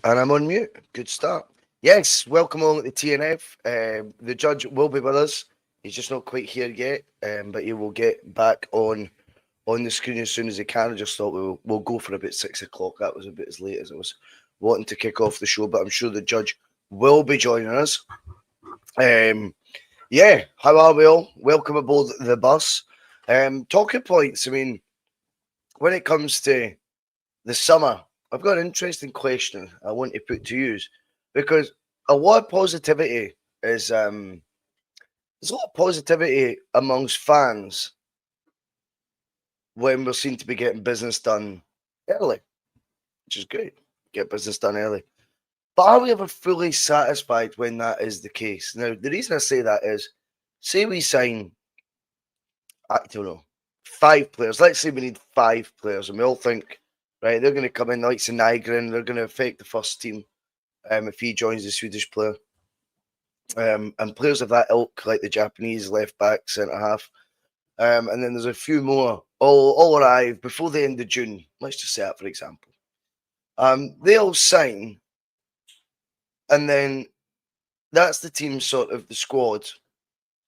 And I'm on mute. Good start. Yes, welcome along to the T.N.F. The judge will be with us. He's just not quite here yet, but he will get back on the screen as soon as he can. I just thought we'll go for about 6 o'clock. That was a bit as late as I was wanting to kick off the show, but I'm sure the judge will be joining us. Yeah, how are we all? Welcome aboard the bus. Talking points. I mean, when it comes to the summer, I've got an interesting question I want to put to you because a lot of positivity is there's a lot of positivity amongst fans when we're seen to be getting business done early, which is great. Get business done early. But are we ever fully satisfied when that is the case? Now, the reason I say that is, say we sign, I don't know, 5 players. Let's say we need 5 players, and we all think, right, they're going to come in like Nygren, they're going to affect the first team if he joins the Swedish player. And players of that ilk, like the Japanese left back, centre half. And then there's a few more all arrive before the end of June. Let's just say that, for example. They all sign, and then that's the team sort of the squad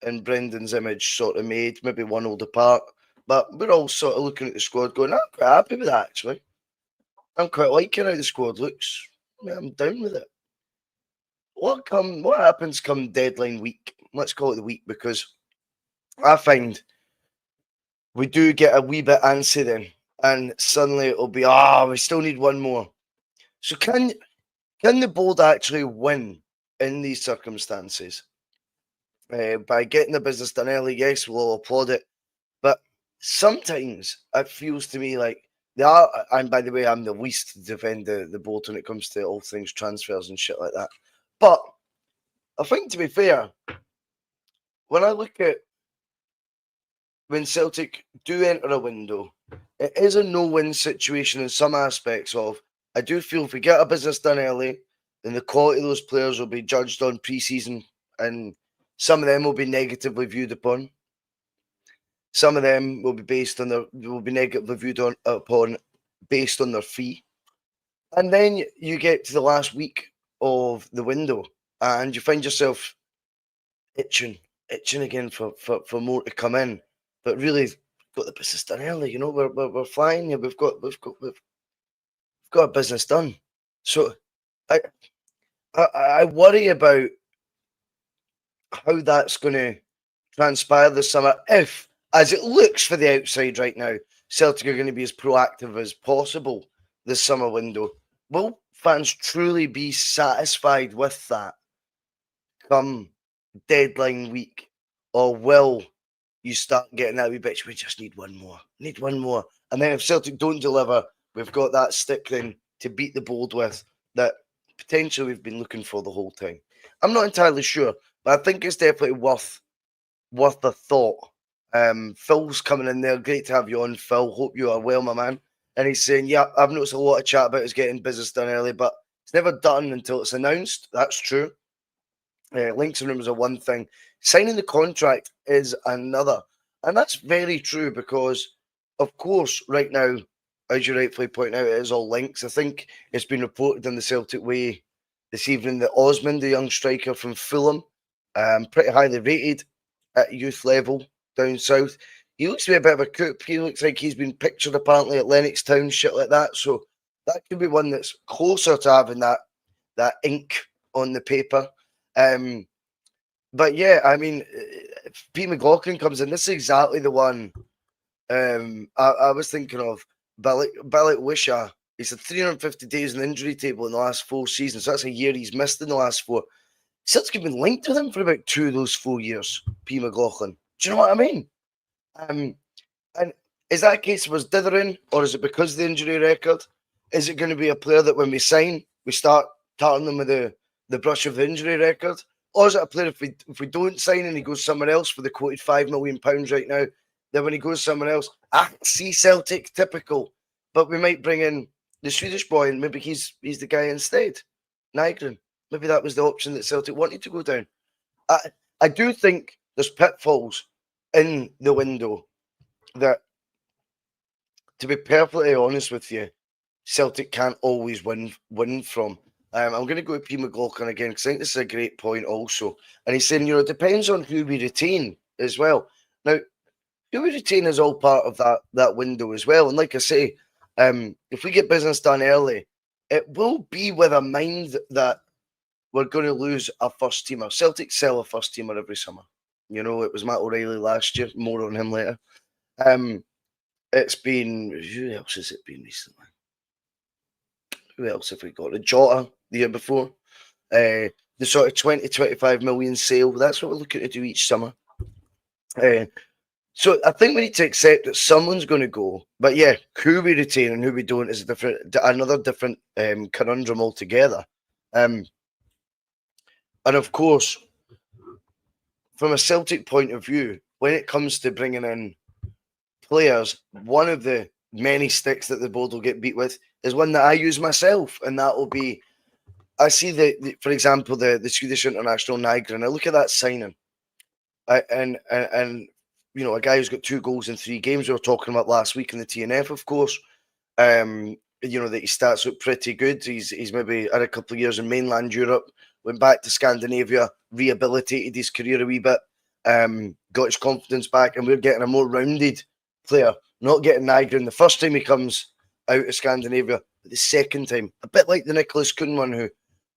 in Brendan's image sort of made, maybe 1-0 apart. But we're all sort of looking at the squad going, I'm quite happy with that, actually. I'm quite liking how the squad looks. I'm down with it. What happens come deadline week? Let's call it the week, because I find we do get a wee bit antsy then, and suddenly it'll be, we still need one more. So can the board actually win in these circumstances? By getting the business done early, yes, we'll all applaud it. But sometimes it feels to me like they are, and by the way, I'm the least to defend the board when it comes to all things transfers and shit like that. But I think, to be fair, when I look at when Celtic do enter a window, it is a no-win situation in some aspects of. I do feel if we get a business done early, then the quality of those players will be judged on pre-season, and some of them will be negatively viewed upon. Some of them will be negatively viewed upon based on their fee. And then you get to the last week of the window, and you find yourself itching again for more to come in. But really, got the business done early. You know, we're flying here. We've got a business done. So I worry about how that's going to transpire this summer. If, as it looks for the outside right now, Celtic are going to be as proactive as possible this summer window, will fans truly be satisfied with that come deadline week, or will you start getting that wee bit? We just need one more, and then if Celtic don't deliver, we've got that stick then to beat the board with that potentially we've been looking for the whole time. I'm not entirely sure, but I think it's definitely worth the thought. Phil's coming in there. Great to have you on, Phil. Hope you are well, my man. And he's saying, yeah, I've noticed a lot of chat about us getting business done early, but it's never done until it's announced. That's true. Links and rumors are one thing. Signing the contract is another. And that's very true because, of course, right now, as you rightfully point out, it is all links. I think it's been reported in the Celtic Way this evening that Osmond, the young striker from Fulham, pretty highly rated at youth level down south. He looks to be a bit of a coup. He looks like he's been pictured apparently at Lennox Town, shit like that. So that could be one that's closer to having that ink on the paper. But yeah, I mean, if Pete McLaughlin comes in, this is exactly the one I was thinking of. Balik Wisha. He's had 350 days in the injury table in the last 4 seasons. So that's a year he's missed in the last 4. Celtic have been linked with him for about 2 of those 4 years, P. McLaughlin. Do you know what I mean? And is that a case of us dithering, or is it because of the injury record? Is it going to be a player that when we sign, we start tarting them with the brush of the injury record? Or is it a player if we don't sign and he goes somewhere else for the quoted £5 million right now, then when he goes somewhere else, see Celtic, typical. But we might bring in the Swedish boy and maybe he's the guy instead. Nygren. Maybe that was the option that Celtic wanted to go down. I do think there's pitfalls in the window that, to be perfectly honest with you, Celtic can't always win from. I'm going to go with P. McLaughlin again because I think this is a great point also. And he's saying, it depends on who we retain as well. Now, who we retain is all part of that window as well. And like I say, if we get business done early, it will be with a mind that we're going to lose a first teamer. Celtic sell a first teamer every summer. It was Matt O'Reilly last year. More on him later. It's been, who else has it been recently? Who else have we got? The Jota the year before. The sort of 20-25 million sale. That's what we're looking to do each summer. So I think we need to accept that someone's going to go. But yeah, who we retain and who we don't is another different conundrum altogether. And of course, from a Celtic point of view, when it comes to bringing in players, one of the many sticks that the board will get beat with is one that I use myself, and that will be, I see for example, the Swedish international Nygren. I look at that signing, and a guy who's got 2 goals in 3 games. We were talking about last week in the T.N.F, of course. That he starts out pretty good. He's maybe had a couple of years in mainland Europe, went back to Scandinavia, rehabilitated his career a wee bit, got his confidence back, and we're getting a more rounded player. Not getting Nygren the first time he comes out of Scandinavia, but the second time, a bit like the Nicholas Kuhn one,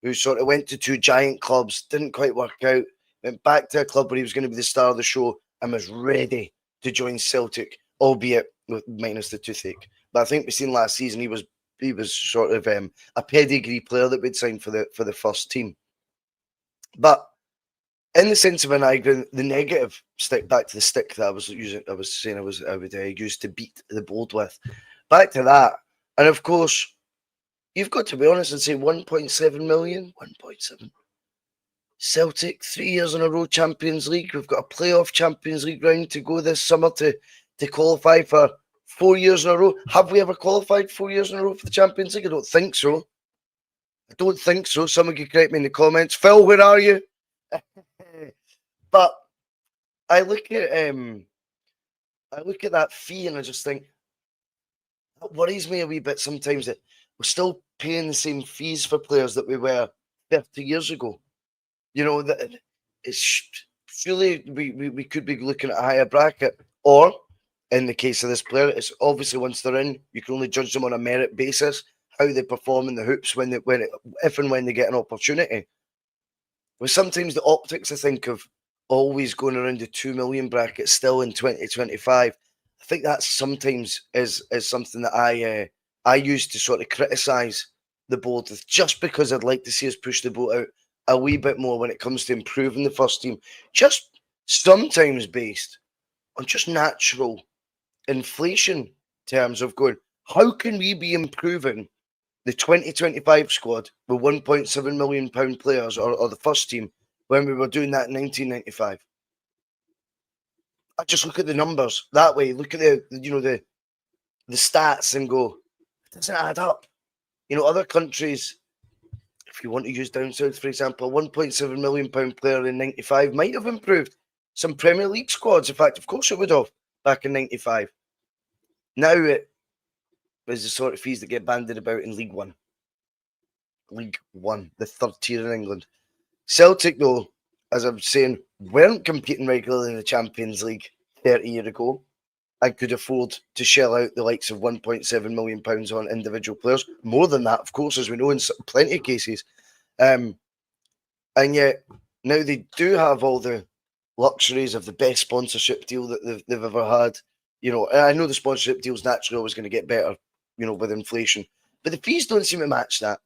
who sort of went to 2 giant clubs, didn't quite work out, went back to a club where he was going to be the star of the show and was ready to join Celtic, albeit with minus the toothache. But I think we've seen last season he was sort of a pedigree player that we'd signed for the first team. But in the sense of an Nygren, the negative stick, back to the stick that I was using, I would use to beat the board with. Back to that, and of course, you've got to be honest and say 1.7 million, 1.7. Celtic, 3 years in a row Champions League. We've got a playoff Champions League round to go this summer to qualify for 4 years in a row. Have we ever qualified 4 years in a row for the Champions League? I don't think so. Someone could correct me in the comments. Phil, where are you? But I look at that fee and I just think it worries me a wee bit sometimes that we're still paying the same fees for players that we were 30 years ago. That it's surely we could be looking at a higher bracket, or in the case of this player, it's obviously once they're in, you can only judge them on a merit basis, how they perform in the hoops if and when they get an opportunity. But sometimes the optics, I think, of always going around the 2 million bracket still in 2025. I think that sometimes is something that I use to sort of criticise the board with, just because I'd like to see us push the boat out a wee bit more when it comes to improving the first team, just sometimes based on just natural inflation terms of going, how can we be improving the 2025 squad with £1.7 million players or the first team when we were doing that in 1995? I just look at the numbers that way, look at the stats and go, it doesn't add up. Other countries, if you want to use down south, for example, a £1.7 million player in 95 might have improved some Premier League squads. In fact, of course it would have back in 95. Now it is the sort of fees that get bandied about in League One. League One, the third tier in England. Celtic, though, as I'm saying, weren't competing regularly in the Champions League 30 years ago and could afford to shell out the likes of £1.7 million on individual players. More than that, of course, as we know, in plenty of cases. And yet, now they do have all the luxuries of the best sponsorship deal that they've ever had. And I know the sponsorship deal is naturally always going to get better, with inflation. But the fees don't seem to match that.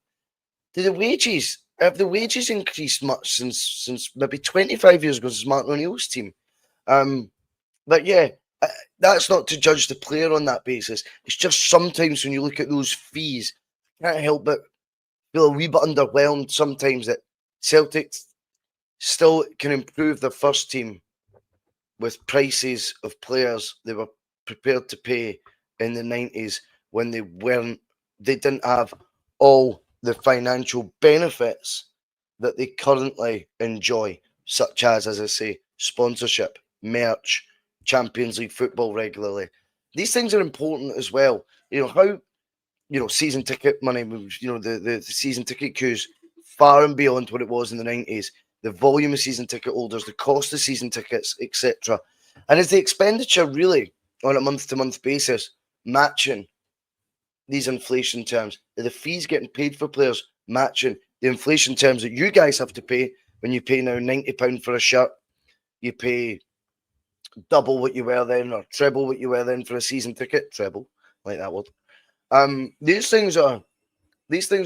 Have the wages increased much since maybe 25 years ago since Martin O'Neill's team? But yeah, that's not to judge the player on that basis. It's just sometimes when you look at those fees, I can't help but feel a wee bit underwhelmed sometimes that Celtic still can improve their first team with prices of players they were prepared to pay in the 90s when they didn't have all the financial benefits that they currently enjoy, such as I say, sponsorship, merch, Champions League football regularly. These things are important as well. Season ticket money, the season ticket queues far and beyond what it was in the 90s. The volume of season ticket holders, the cost of season tickets, etc. And is the expenditure really on a month-to-month basis matching these inflation terms? Are the fees getting paid for players matching the inflation terms that you guys have to pay when you pay now £90 for a shirt? You pay double what you were then, or treble what you were then for a season ticket. Treble, like that word. These things are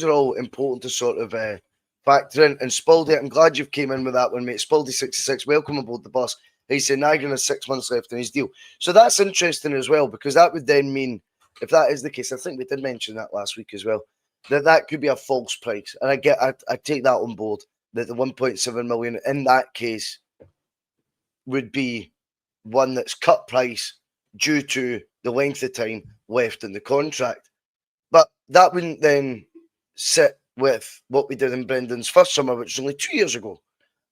all important to sort of factor in. And Spaldy, I'm glad you've came in with that one, mate. Spaldy66, welcome aboard the bus. He said Nigel has 6 months left in his deal. So that's interesting as well, because that would then mean, if that is the case, I think we did mention that last week as well, that could be a false price. And I take that on board, that the 1.7 million in that case would be one that's cut price due to the length of time left in the contract. But that wouldn't then sit with what we did in Brendan's first summer, which was only 2 years ago.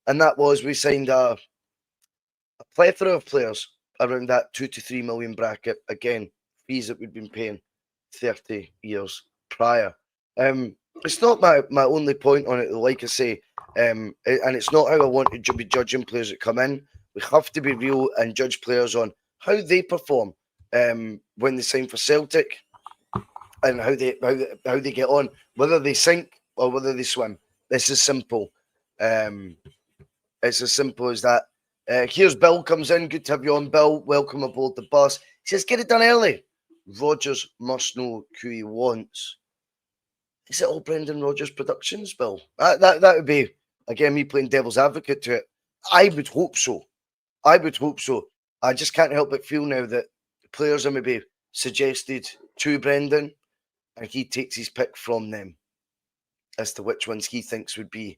And that was, we signed a plethora of players around that 2 to 3 million bracket. Again, fees that we'd been paying 30 years prior. It's not my only point on it, like I say, and it's not how I want to be judging players that come in. We have to be real and judge players on how they perform when they sign for Celtic, and how they get on, whether they sink or whether they swim. This is simple. It's as simple as that. Here's Bill comes in. Good to have you on, Bill. Welcome aboard the bus. He says, get it done early. Rodgers must know who he wants. Is it all Brendan Rodgers Productions, Bill? That would be, again, me playing devil's advocate to it. I would hope so. I just can't help but feel now that players are maybe suggested to Brendan, and he takes his pick from them as to which ones he thinks would be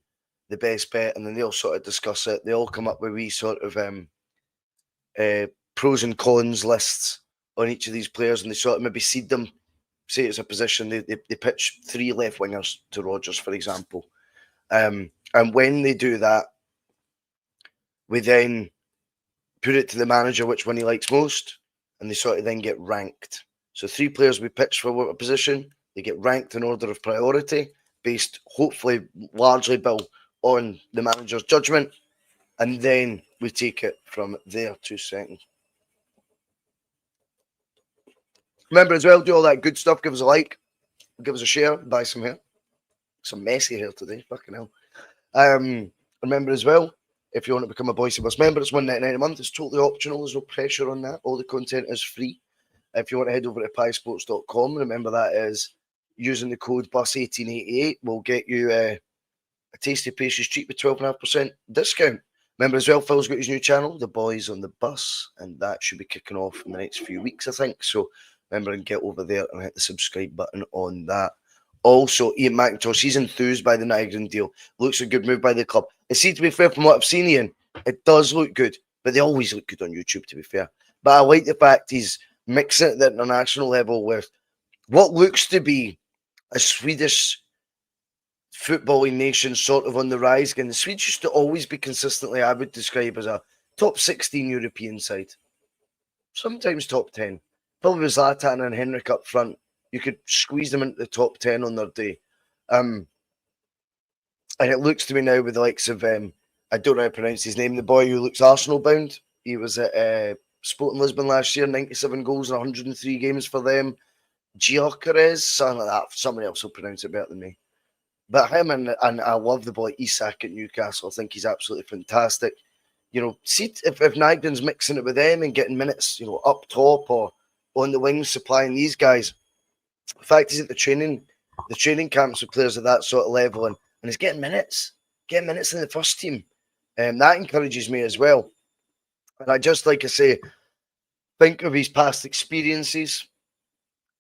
the best bet, and then they all sort of discuss it. They all come up with wee sort of pros and cons lists on each of these players, and they sort of maybe seed them. Say it's a position, they pitch 3 left wingers to Rodgers, for example. And when they do that, we then put it to the manager which one he likes most, and they sort of then get ranked. So 3 players we pitch for a position, they get ranked in order of priority, based hopefully largely, Bill, on the manager's judgment, and then we take it from there. 2 seconds. Remember as well, do all that good stuff. Give us a like, give us a share, buy some hair. Some messy hair today, fucking hell. Remember as well, if you want to become a Bhoycie Bus member, it's $1.99 a month. It's totally optional. There's no pressure on that. All the content is free. If you want to head over to piesports.com, remember that is using the code BUS1888 will get you a tasty pastries treat with 12.5% discount. Remember as well, Phil's got his new channel, The Boys on the Bus, and that should be kicking off in the next few weeks, I think. So remember and get over there and hit the subscribe button on that. Also, Ian McIntosh, he's enthused by the Nigerian deal. Looks a good move by the club. It seems, to be fair, from what I've seen, Ian, it does look good, but they always look good on YouTube, to be fair. But I like the fact he's mixing it at the international level with what looks to be a Swedish footballing nation sort of on the rise again. The Swedes used to always be consistently, I would describe as a top 16 European side. Sometimes top 10. Probably with Zlatan and Henrik up front, you could squeeze them into the top 10 on their day. And it looks to me now with the likes of, I don't know how to pronounce his name, the boy who looks Arsenal bound. He was at Sporting Lisbon last year, 97 goals in 103 games for them. Gyökeres, something like that. Somebody else will pronounce it better than me. But him and I love the boy Isak at Newcastle. I think he's absolutely fantastic. You know, see if Nygren's mixing it with them and getting minutes, you know, up top or on the wings, supplying these guys. The fact is, at the training camps with players at that sort of level, and he's getting minutes in the first team. That encourages me as well. And I just, like I say, think of his past experiences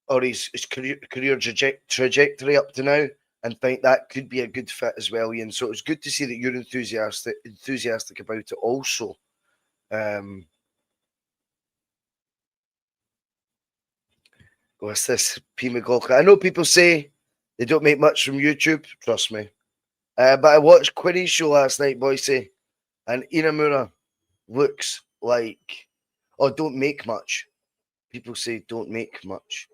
or his career trajectory up to now, and think that could be a good fit as well, Ian. So it's good to see that you're enthusiastic about it also. What's this? P. McLaughlin. I know people say they don't make much from YouTube. Trust me. But I watched Quinny's show last night, Bhoycie, and Inamura looks like... Oh, don't make much. People say don't make much.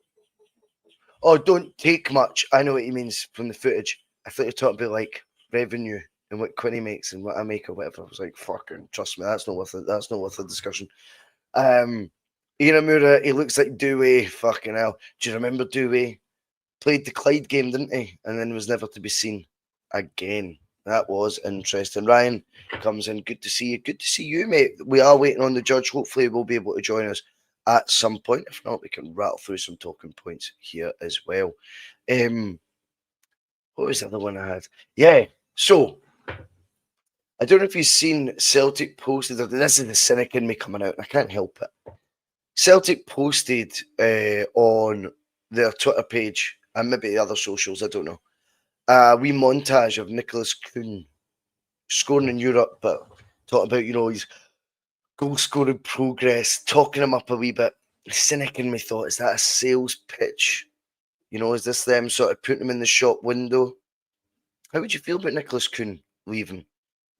Oh, don't take much. I know what he means from the footage. I thought you were talking about like revenue and what Quinny makes and what I make or whatever. I was like, fucking trust me, that's not worth it. That's not worth the discussion. Inamura, he looks like Dewey. Fucking hell. Do you remember Dewey? Played the Clyde game, didn't he? And then was never to be seen again. That was interesting. Ryan comes in. Good to see you. Good to see you, mate. We are waiting on the judge. Hopefully, we'll be able to join us at some point. If not, we can rattle through some talking points here as well. What was the other one I had? Yeah. So, I don't know if you've seen Celtic posted. This is the cynic in me coming out. I can't help it. Celtic posted on their Twitter page and maybe the other socials, I don't know, a wee montage of Nicholas Kuhn scoring in Europe, but talking about, his goal scoring progress, talking him up a wee bit. The cynic in me thought, is that a sales pitch? Is this them sort of putting him in the shop window? How would you feel about Nicholas Kuhn leaving?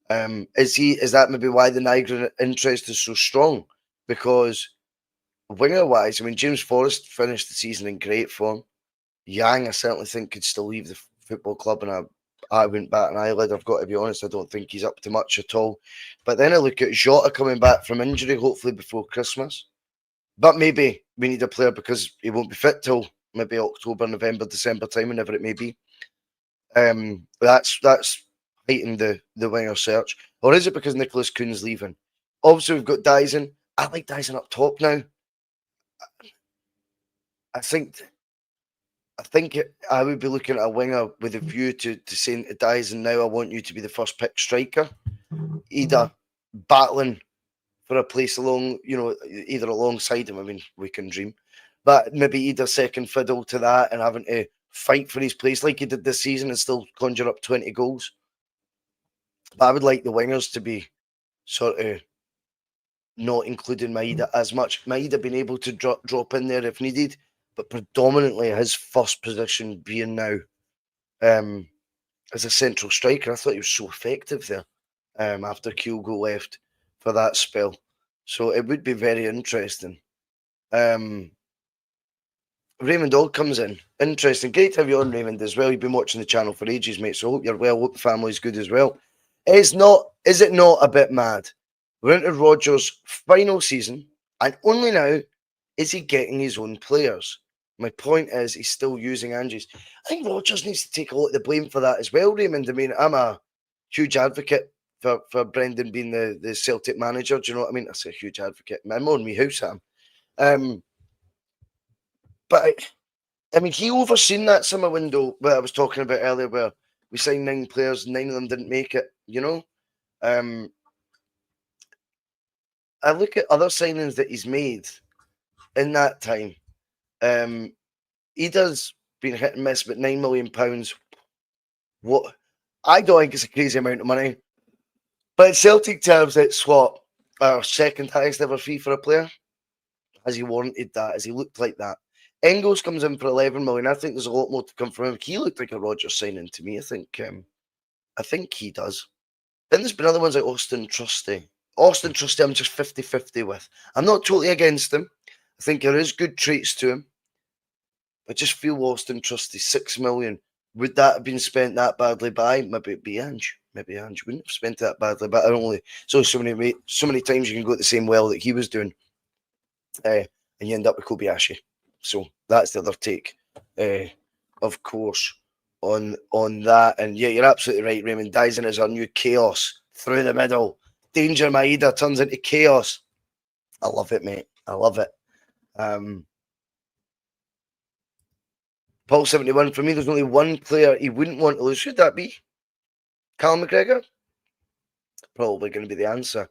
Is that maybe why the Niagara interest is so strong? Because winger-wise, James Forrest finished the season in great form. Yang, I certainly think, could still leave the football club, and I wouldn't bat an eyelid. I've got to be honest, I don't think he's up to much at all. But then I look at Jota coming back from injury, hopefully before Christmas. But maybe we need a player because he won't be fit till maybe October, November, December time, whenever it may be. That's heightened the winger search. Or is it because Nicholas Kuhn's leaving? Obviously, we've got Dyson. I like Dyson up top now. I think I would be looking at a winger with a view to saying to Dyson, now I want you to be the first pick striker. Either battling for a place along, either alongside him. We can dream. But maybe either second fiddle to that and having to fight for his place like he did this season and still conjure up 20 goals. But I would like the wingers to be sort of not including Maeda as much. Maeda being able to drop in there if needed, but predominantly his first position being now as a central striker. I thought he was so effective there after Kyogo left for that spell. So it would be very interesting. Raymond Dog comes in. Interesting. Great to have you on, Raymond, as well. You've been watching the channel for ages, mate, so I hope you're well. Hope the family's good as well. Is it not a bit mad? We're into Rodgers' final season, and only now is he getting his own players. My point is he's still using Angie's. I think Rodgers needs to take a lot of the blame for that as well, Raymond. I'm a huge advocate for Brendan being the Celtic manager. Do you know what I mean? I say a huge advocate. I'm on me house, Sam. But he overseen that summer window where I was talking about earlier, where we signed 9 players, 9 of them didn't make it. I look at other signings that he's made in that time. He does been hit and miss, but £9 million. What I don't think it's a crazy amount of money, but in Celtic terms, it's what our second highest ever fee for a player. Has he warranted that? Has he looked like that? Engels comes in for 11 million. I think there's a lot more to come from him. He looked like a Rodgers signing to me. I think he does. Then there's been other ones like Austin Trusty. I'm just 50-50 with. I'm not totally against him. I think there is good traits to him. I just feel Austin Trusty, 6 million. Would that have been spent that badly by? Maybe it'd be Ange. Maybe Ange wouldn't have spent that badly, but so many times you can go at the same well that he was doing. And you end up with Kobayashi. So that's the other take, of course, on that. And yeah, you're absolutely right, Raymond. Dyson is our new chaos through the middle. Danger Maeda turns into chaos. I love it, mate. I love it. Paul 71, for me, there's only one player he wouldn't want to lose. Who'd that be? Callum McGregor? Probably going to be the answer.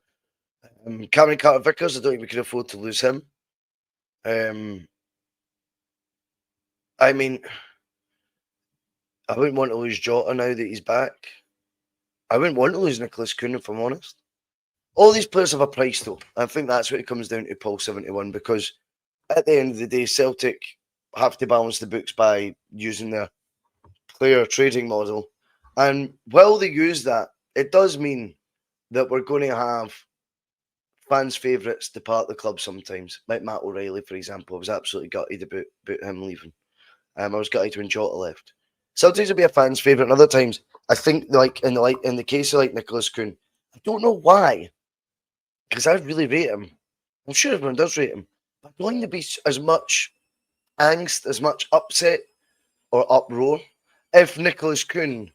Cameron Carter-Vickers, I don't think we could afford to lose him. I wouldn't want to lose Jota now that he's back. I wouldn't want to lose Nicholas Kuhn, if I'm honest. All these players have a price, though. I think that's what it comes down to, Paul 71, because at the end of the day, Celtic have to balance the books by using their player trading model. And while they use that, it does mean that we're going to have fans' favourites depart the club sometimes. Like Matt O'Reilly, for example. I was absolutely gutted about him leaving. I was gutted when Jota left. Sometimes it'll be a fan's favourite, and other times I think like in the case of like Nicholas Kuhn, I don't know why, because I really rate him. I'm sure everyone does rate him. But I don't think there'd be as much angst, as much upset or uproar if Nicholas Kuhn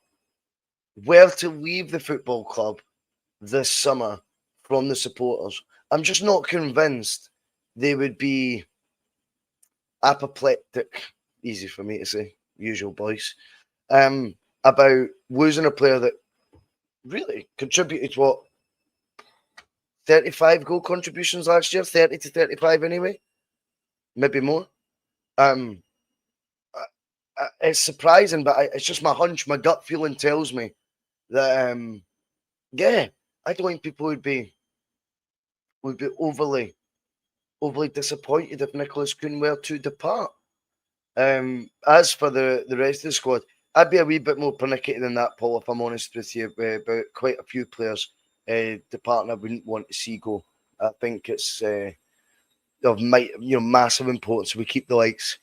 were to leave the football club this summer from the supporters. I'm just not convinced they would be apoplectic, easy for me to say, usual boys, about losing a player that really contributed, what, 35 goal contributions last year, 30 to 35 anyway, maybe more. It's surprising, but it's just my hunch, my gut feeling tells me that, yeah, I don't think people would be overly disappointed if Nicholas Kuhn were to depart. As for the rest of the squad, I'd be a wee bit more panicky than that, Paul, if I'm honest with you, about quite a few players departing I wouldn't want to see go. I think it's of massive importance. We keep the likes,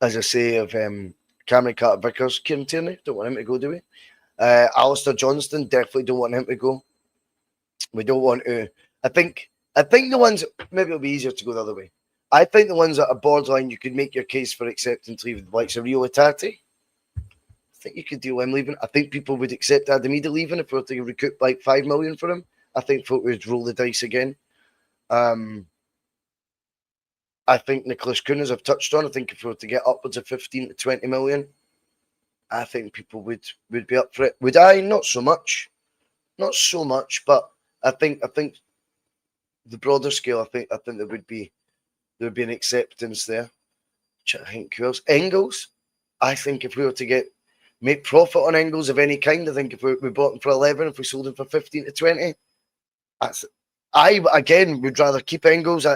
as I say, of Cameron Carter-Vickers, Kieran Tierney, don't want him to go, do we? Alistair Johnston, definitely don't want him to go. We don't want to. I think the ones, maybe it'll be easier to go the other way. I think the ones that are borderline, you could make your case for accepting to leave, the likes of Rio Itati. I think you could deal him leaving. I think people would accept Adamida leaving if we were to recoup like 5 million for him. I think folk would roll the dice again. I think Nicholas Kuhn, as I've touched on, I think if we were to get upwards of 15 to 20 million, I think people would be up for it. Would I? Not so much. Not so much, but I think the broader scale, I think there would be an acceptance there. I think who else? Engels. I think if we were to make profit on Engels of any kind, I think if we bought him for 11, if we sold him for 15 to 20, I again would rather keep Engels,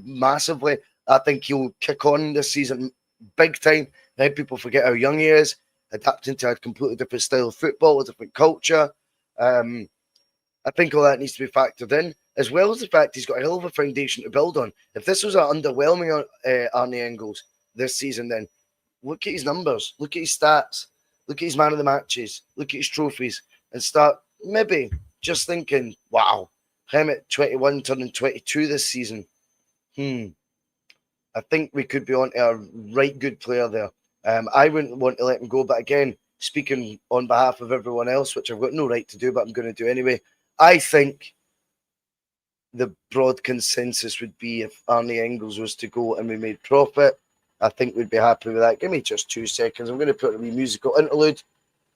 massively. I think he'll kick on this season big time. Then people forget how young he is, adapting to a completely different style of football, a different culture. I think all that needs to be factored in, as well as the fact he's got a hell of a foundation to build on. If this was an underwhelming Arnie Engels this season, then look at his numbers, look at his stats, look at his man of the matches, look at his trophies, and start maybe just thinking, wow, him at 21 turning 22 this season. I think we could be on to a right good player there. I wouldn't want to let him go, but again, speaking on behalf of everyone else, which I've got no right to do, but I'm going to do anyway, I think the broad consensus would be if Arnie Engels was to go and we made profit, I think we'd be happy with that. Give me just 2 seconds. I'm going to put a wee musical interlude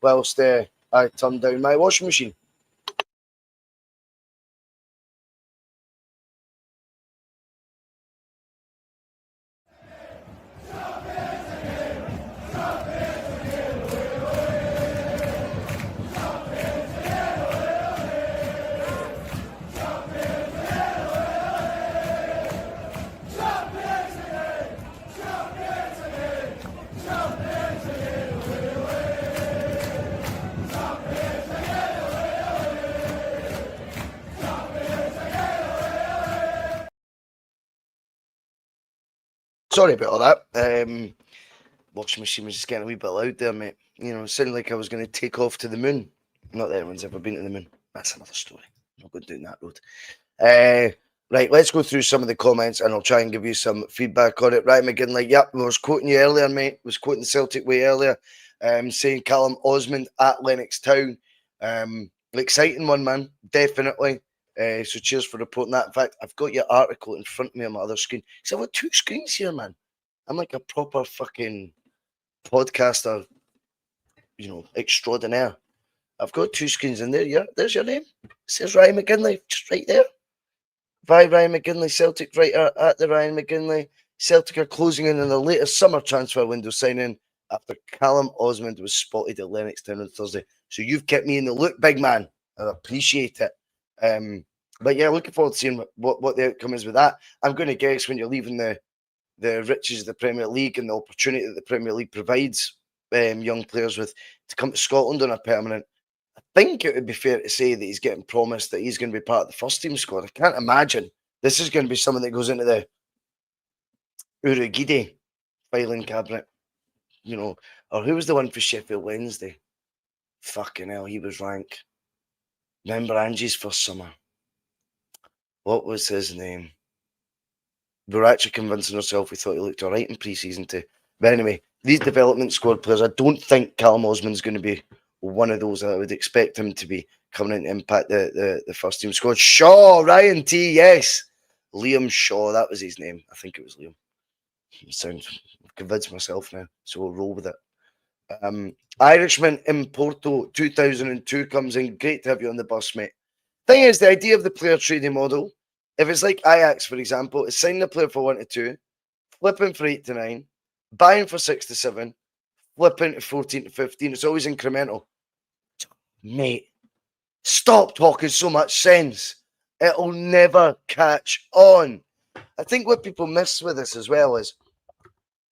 whilst I turn down my washing machine. Sorry about all that. Washing machine was just getting a wee bit loud there, mate. It sounded like I was going to take off to the moon. Not that anyone's ever been to the moon. That's another story. I'm not going down that road. Right, let's go through some of the comments and I'll try and give you some feedback on it. Ryan McGinley, yep, I was quoting you earlier, mate. Was quoting Celtic way earlier. Saying Callum Osmond at Lennox Town. Exciting one, man. Definitely. So cheers for reporting that. In fact, I've got your article in front of me on my other screen. So I've got 2 screens here, man. I'm like a proper fucking podcaster, extraordinaire. I've got 2 screens in there. Yeah, there's your name. It says Ryan McGinley, just right there. By Ryan McGinley, Celtic writer at the Ryan McGinley. Celtic are closing in on the latest summer transfer window signing after Callum Osmond was spotted at Lennox Town on Thursday. So you've kept me in the loop, big man. I appreciate it. But yeah, looking forward to seeing what the outcome is with that. I'm going to guess when you're leaving the riches of the Premier League and the opportunity that the Premier League provides young players with to come to Scotland on a permanent, I think it would be fair to say that he's getting promised that he's going to be part of the first team squad. I can't imagine this is going to be someone that goes into the Urugide filing cabinet. you know, or who was the one for Sheffield Wednesday? Fucking hell, he was rank. Remember Angie's first summer? What was his name? We were actually convincing ourselves we thought he looked all right in pre-season too. But anyway, these development squad players, I don't think Callum Osman's going to be one of those. I would expect him to be coming in to impact the first team squad. Shaw, Ryan T, yes. Liam Shaw, that was his name. I think it was Liam. I've convinced myself now, so we'll roll with it. Irishman in Porto 2002 comes in. Great to have you on the bus, mate. Thing is, the idea of the player trading model, if it's like Ajax, for example, is signing a player for 1 to 2, flipping for 8 to 9, buying for 6 to 7, flipping to 14 to 15. It's always incremental. Mate, stop talking so much sense. It'll never catch on. I think what people miss with this as well is,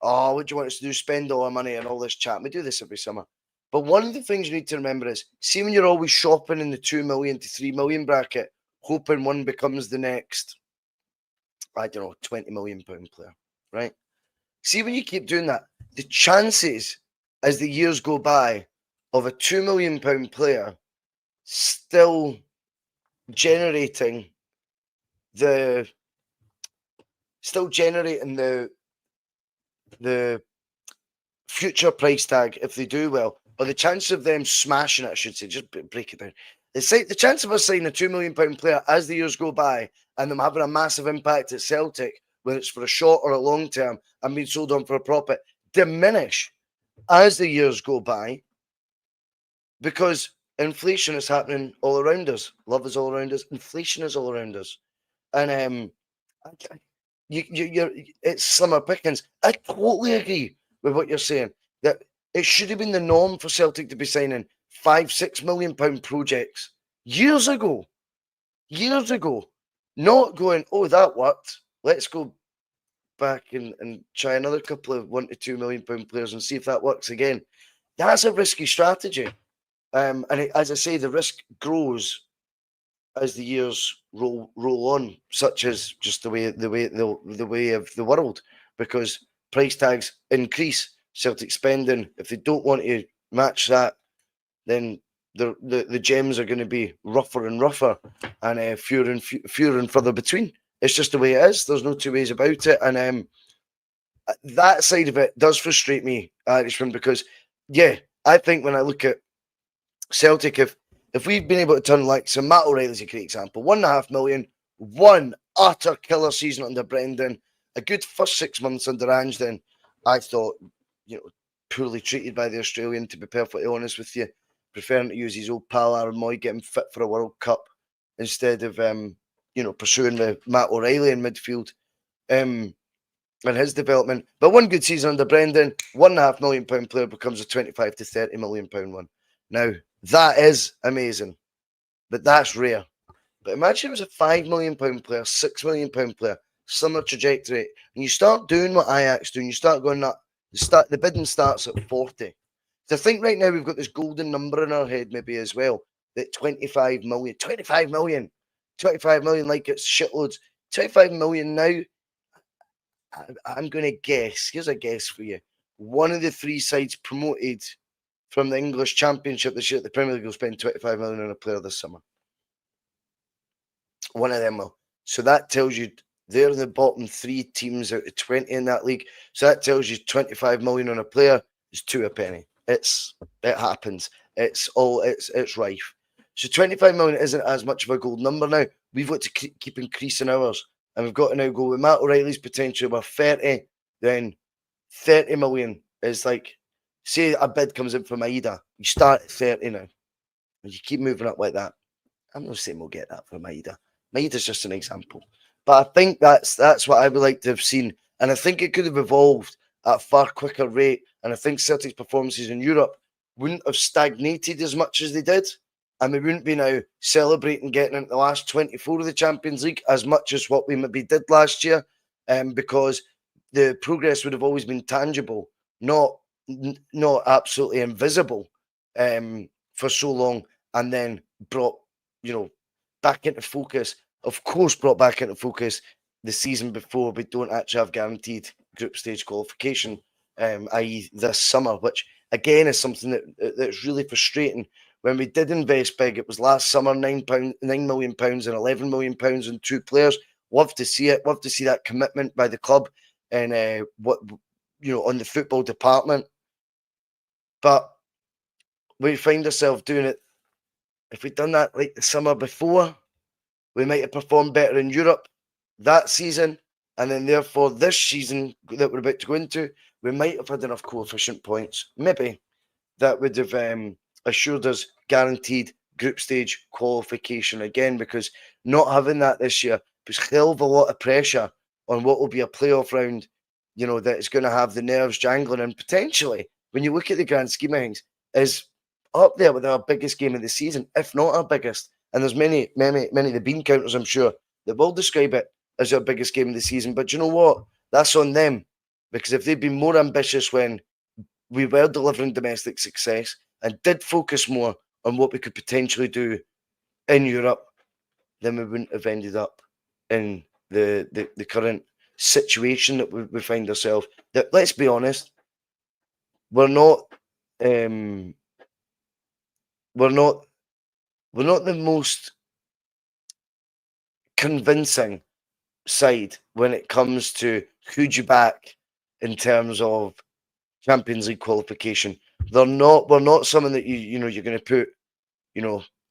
oh, what do you want us to do? Spend all our money and all this chat. We do this every summer. But one of the things you need to remember is, see when you're always shopping in the 2 million to 3 million bracket, hoping one becomes the next, I don't know, 20 million pound player, right? See when you keep doing that, the chances as the years go by of a 2 million pound player still generating the future price tag if they do well, or the chance of them smashing it, I should say, just break it down. The chance of us signing a 2 million pound player as the years go by and them having a massive impact at Celtic, whether it's for a short or a long term, and being sold on for a profit, diminish as the years go by, because inflation is happening all around us. Love is all around us. Inflation is all around us, and it's slimmer pickings. I totally agree with what you're saying, that it should have been the norm for Celtic to be signing 5-6 million pound projects years ago, not going, oh, that worked, let's go back and try another couple of 1 to 2 million pound players and see if that works again. That's a risky strategy, and as I say, the risk grows as the years roll on, such as just the way of the world, because price tags increase. Celtic spending, if they don't want to match that, then the gems are going to be rougher and rougher, and fewer and further between. It's just the way it is. There's no two ways about it, and that side of it does frustrate me, Irishman, because yeah, I think when I look at Celtic, if we've been able to turn, like, so Matt O'Reilly's a great example, 1.5 million, one utter killer season under Brendan, a good first 6 months under Ange, then I thought, poorly treated by the Australian, to be perfectly honest with you, preferring to use his old pal Aaron Moy, get him fit for a World Cup, instead of, pursuing the Matt O'Reilly in midfield, and his development. But one good season under Brendan, £1.5 million player becomes a 25 to 30 million pound one. Now, that is amazing, but that's rare. But imagine it was a £5 million player, £6 million player, similar trajectory, and you start doing what Ajax do, and you start going that the bidding starts at 40. So I think right now we've got this golden number in our head, maybe as well, that 25 million, like it's shitloads. 25 million now. I'm going to guess. Here's a guess for you. One of the 3 sides promoted from the English Championship this year at the Premier League will spend 25 million on a player this summer. One of them will. So that tells you they're the bottom 3 teams out of 20 in that league. So that tells you 25 million on a player is 2 a penny. It happens. It's rife. So 25 million isn't as much of a gold number now. We've got to keep increasing ours. And we've got to now go with Matt O'Reilly's potential. We're 30, then 30 million is like, say a bid comes in from Maida. You start at 30 now. And you keep moving up like that. I'm not saying we'll get that from Maida. Maida's just an example. But I think that's what I would like to have seen. And I think it could have evolved at a far quicker rate. And I think Celtic's performances in Europe wouldn't have stagnated as much as they did. And we wouldn't be now celebrating getting into the last 24 of the Champions League as much as what we maybe did last year, because the progress would have always been tangible, not absolutely invisible, for so long, and then brought, back into focus. Of course, brought back into focus the season before we don't actually have guaranteed group stage qualification. i.e. this summer, which again is something that's really frustrating. When we did invest big, it was last summer, £9 million and £11 million on 2 players. Love to see it. Love to see that commitment by the club and on the football department. But we find ourselves doing it. If we'd done that like the summer before, we might have performed better in Europe that season, and then therefore this season that we're about to go into, we might have had enough coefficient points, maybe, that would have assured us guaranteed group stage qualification again, because not having that this year puts a hell of a lot of pressure on what will be a playoff round, that is going to have the nerves jangling, and potentially, when you look at the grand scheme of things, is up there with our biggest game of the season, if not our biggest. And there's many of the bean counters, I'm sure, that will describe it as our biggest game of the season. But you know what? That's on them. Because if they'd been more ambitious when we were delivering domestic success and did focus more on what we could potentially do in Europe, then we wouldn't have ended up in the current situation that we find ourselves. That, let's be honest, we're not the most convincing side when it comes to who'd you back in terms of Champions League qualification. We're not someone that you're going to put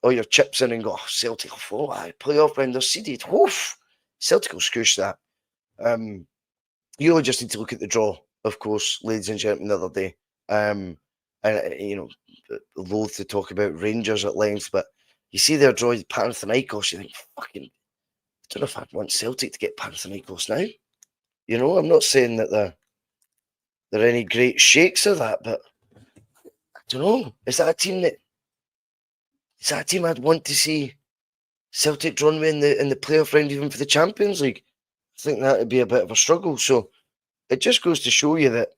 all your chips in and go, oh, Celtic will fall. Playoff round, they're seeded. Woof! Celtic will scoosh that. You only just need to look at the draw, of course, ladies and gentlemen, the other day. And loath to talk about Rangers at length, but you see their draw with Panathinaikos, you think, fucking, I don't know if I'd want Celtic to get Panathinaikos now. I'm not saying that they're any great shakes of that, but I don't know. Is that a team I'd want to see Celtic drawn with in the playoff round, even for the Champions League? I think that would be a bit of a struggle. So it just goes to show you that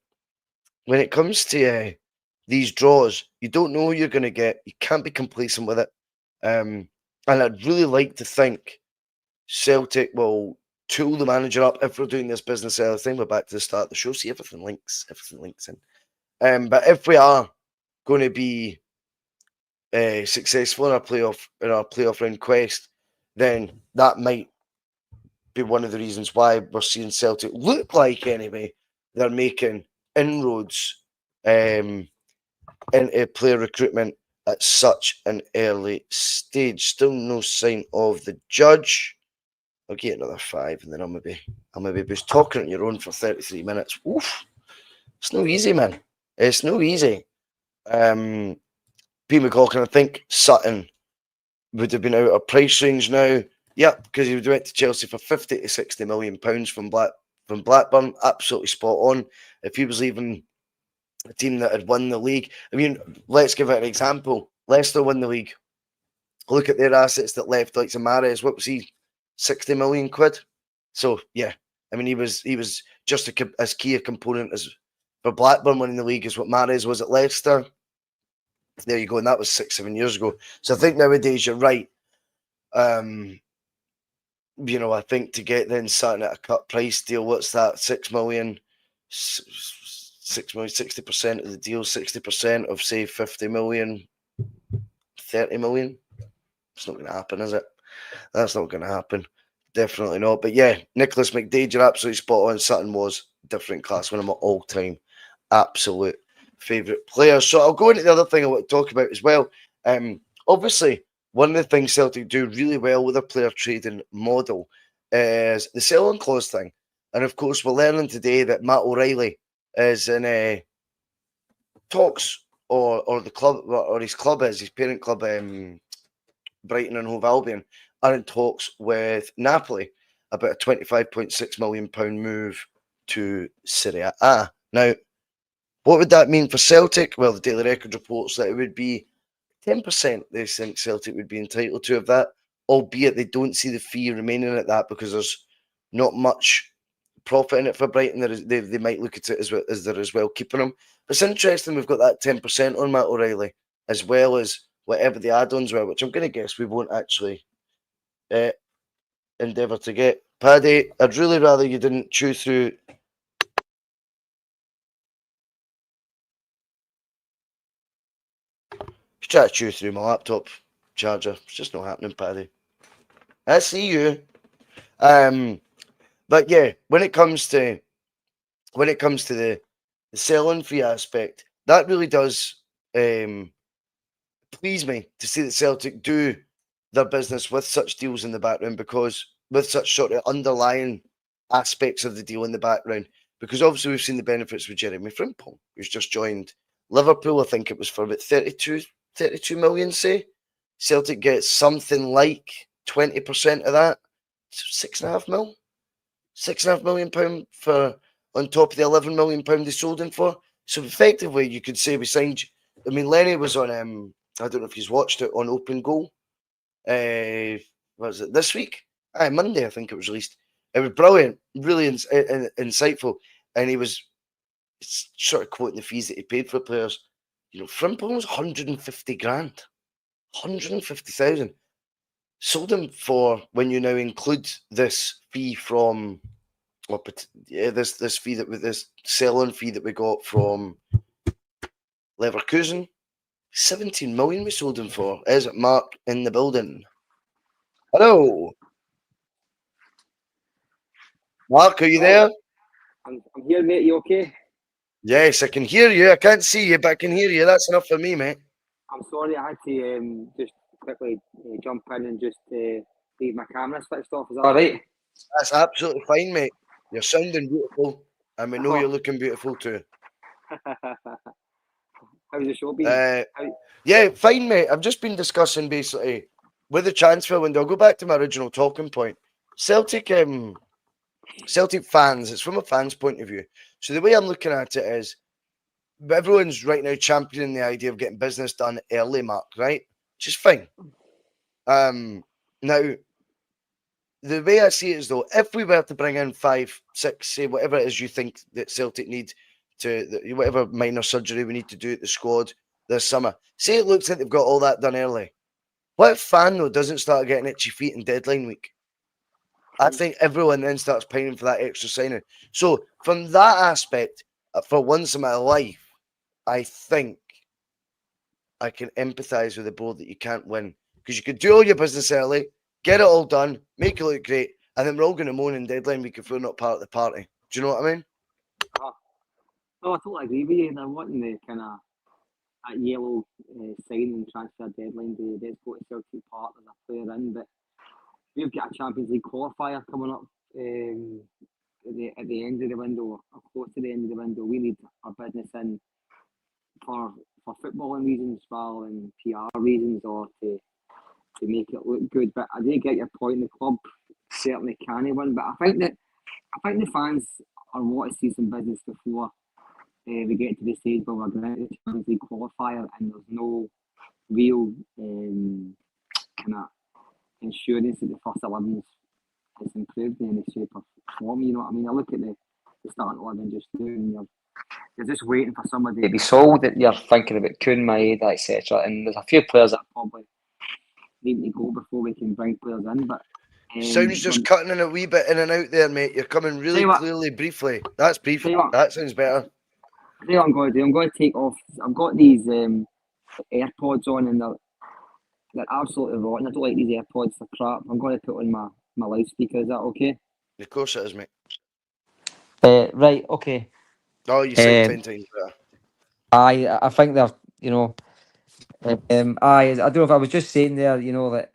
when it comes to these draws, you don't know who you're going to get. You can't be complacent with it. And I'd really like to think Celtic will tool the manager up if we're doing this business I think we're back to the start of the show. See, everything links in. But if we are going to be successful in our playoff round quest, then that might be one of the reasons why we're seeing Celtic look like, anyway, they're making inroads into player recruitment at such an early stage. Still no sign of the judge. I'll get another 5, and then I'll maybe be talking on your own for 33 minutes. Oof, it's no easy, man. It's no easy. P. McLaughlin, I think Sutton would have been out of price range now. Yep, because he went to Chelsea for £50 to £60 million from Blackburn. Absolutely spot on. If he was leaving a team that had won the league, I mean, let's give it an example. Leicester won the league. Look at their assets that left, like Mahrez. What was he? 60 million quid. So yeah, I mean, he was just as key a component as for Blackburn winning the league as what Mahrez was at Leicester. There you go, and that was 6-7 years ago. So I think nowadays you're right. I think to get then Sutton at a cut price deal, what's that? 6 million, 60% of the deal, 60% of say 50 million, 30 million. It's not going to happen, is it? That's not going to happen. Definitely not. But yeah, Nicholas McDade, you're absolutely spot on. Sutton was different class, one of my all-time absolute favourite players. So I'll go into the other thing I want to talk about as well. Obviously, one of the things Celtic do really well with their player trading model is the sell-on clause thing. And of course, we're learning today that Matt O'Reilly is in talks, or the club, or his club is, his parent club, Brighton and Hove Albion, are in talks with Napoli about a £25.6 million move to Serie A. Now, what would that mean for Celtic? Well, the Daily Record reports that it would be 10% they think Celtic would be entitled to of that, albeit they don't see the fee remaining at that because there's not much profit in it for Brighton. They might look at it as they're as well keeping him. But it's interesting we've got that 10% on Matt O'Reilly, as well as whatever the add-ons were, which I'm going to guess we won't actually endeavour to get. Paddy, I'd really rather you didn't chew through Try to chew through my laptop charger. It's just not happening, Paddy. I see you. But yeah, when it comes to the selling fee aspect, that really does please me to see that Celtic do their business with such deals in the background, because with such sort of underlying aspects of the deal in the background, because obviously we've seen the benefits with Jeremy Frimpong, who's just joined Liverpool. I think it was for about 32 million, say. Celtic gets something like 20% of that. £6.5 million. £6.5 million for on top of the £11 million they sold him for. So effectively, you could say we signed. I mean, Lenny was on. I don't know if he's watched it on Open Goal. What was it this week? Monday, I think it was released. It was brilliant, really insightful, and he was sort of quoting the fees that he paid for players. You know, Frimpong was 150 grand, 150,000. Sold him for, when you now include this fee from, or this fee that with this selling fee that we got from Leverkusen, 17 million we sold him for. Is it Mark in the building? Hello, Mark, are you there? I'm here, mate. You okay? Yes, I can hear you. I can't see you, but I can hear you. That's enough for me, mate. I'm sorry, I had to just quickly jump in and just leave my camera switched off. Is that all right? That's absolutely fine, mate. You're sounding beautiful, and we know you're looking beautiful too. How's the show been? Yeah, fine, mate. I've just been discussing basically with the transfer window. I'll go back to my original talking point. Celtic fans, it's from a fan's point of view. So the way I'm looking at it is, everyone's right now championing the idea of getting business done early, Mark, right? Which is fine. Now, the way I see it is, though, if we were to bring in 5, 6, say whatever it is you think that Celtic need to, whatever minor surgery we need to do at the squad this summer, say it looks like they've got all that done early. What if fan, though, doesn't start getting itchy feet in deadline week? I think everyone then starts pining for that extra signing. So from that aspect, for once in my life, I think I can empathise with the board that you can't win, because you could do all your business early, get it all done, make it look great, and then we're all going to moan in deadline week if we're not part of the party. Do you know what I mean? Oh, I totally agree with you. They're wanting the kind of that yellow signing transfer deadline day. Let's go to Celtic Park as a player in, but we've got a Champions League qualifier coming up at the end of the window, or close to the end of the window. We need our business in for footballing reasons rather than PR reasons, or to make it look good. But I do get your point. The club certainly can win, but I think the fans are want to see some business before we get to the stage where we're going to the Champions League qualifier and there's no real kind of insurance that the first 11 has improved in any shape or form. You know what I mean? I look at the starting 11 just now, and you're just waiting for somebody to be sold, that you're thinking about Kuhn, Maeda, etc. And there's a few players that probably need to go before we can bring players in. But sounds just cutting in a wee bit in and out there, mate. You're coming really clearly, briefly. That's brief. That sounds better. I what I'm going to do. I'm going to take off. I've got these AirPods on, and they're absolutely rotten. I don't like these AirPods. They're crap. I'm going to put on my loudspeaker. Is that okay? Of course it is, mate. Right. Okay. Oh, you sound 10 times better. I think they're, you know, I don't know if I was just saying there, you know, that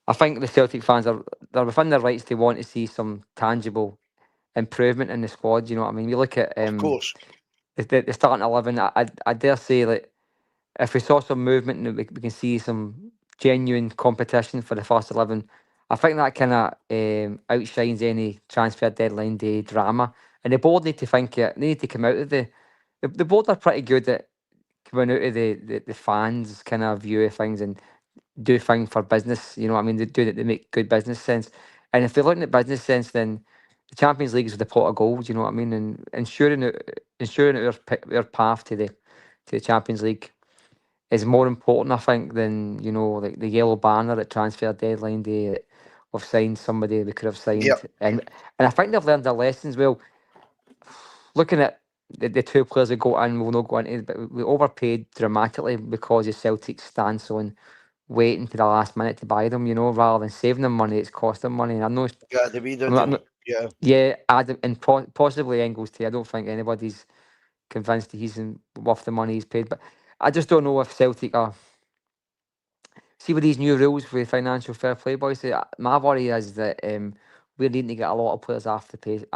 I think the Celtic fans they're within their rights to want to see some tangible improvement in the squad. You know what I mean? We look at of course the starting 11. I dare say that if we saw some movement and we can see some genuine competition for the first 11, I think that kind of outshines any transfer deadline day drama. And the board need to think it. They need to come out of the board are pretty good at coming out of the fans kind of view of things and do things for business. You know what I mean? They do it. They make good business sense. And if they're looking at business sense, then the Champions League is the pot of gold. You know what I mean? And ensuring our path to the Champions League is more important, I think, than, you know, like the yellow banner at transfer deadline day of signed somebody they could have signed. Yep. And I think they've learned their lessons. Well, looking at the two players that go in will not go into, but we overpaid dramatically because of Celtic's stance on waiting to the last minute to buy them, rather than saving them money, it's cost them money. And I know, Yeah, the wee I'm not, I'm deal. not- Yeah. yeah, Adam, and possibly Engels too. I don't think anybody's convinced that he's worth the money he's paid, but I just don't know if Celtic are. See, with these new rules for financial fair play, boys, my worry is that we're needing to get a lot of players after the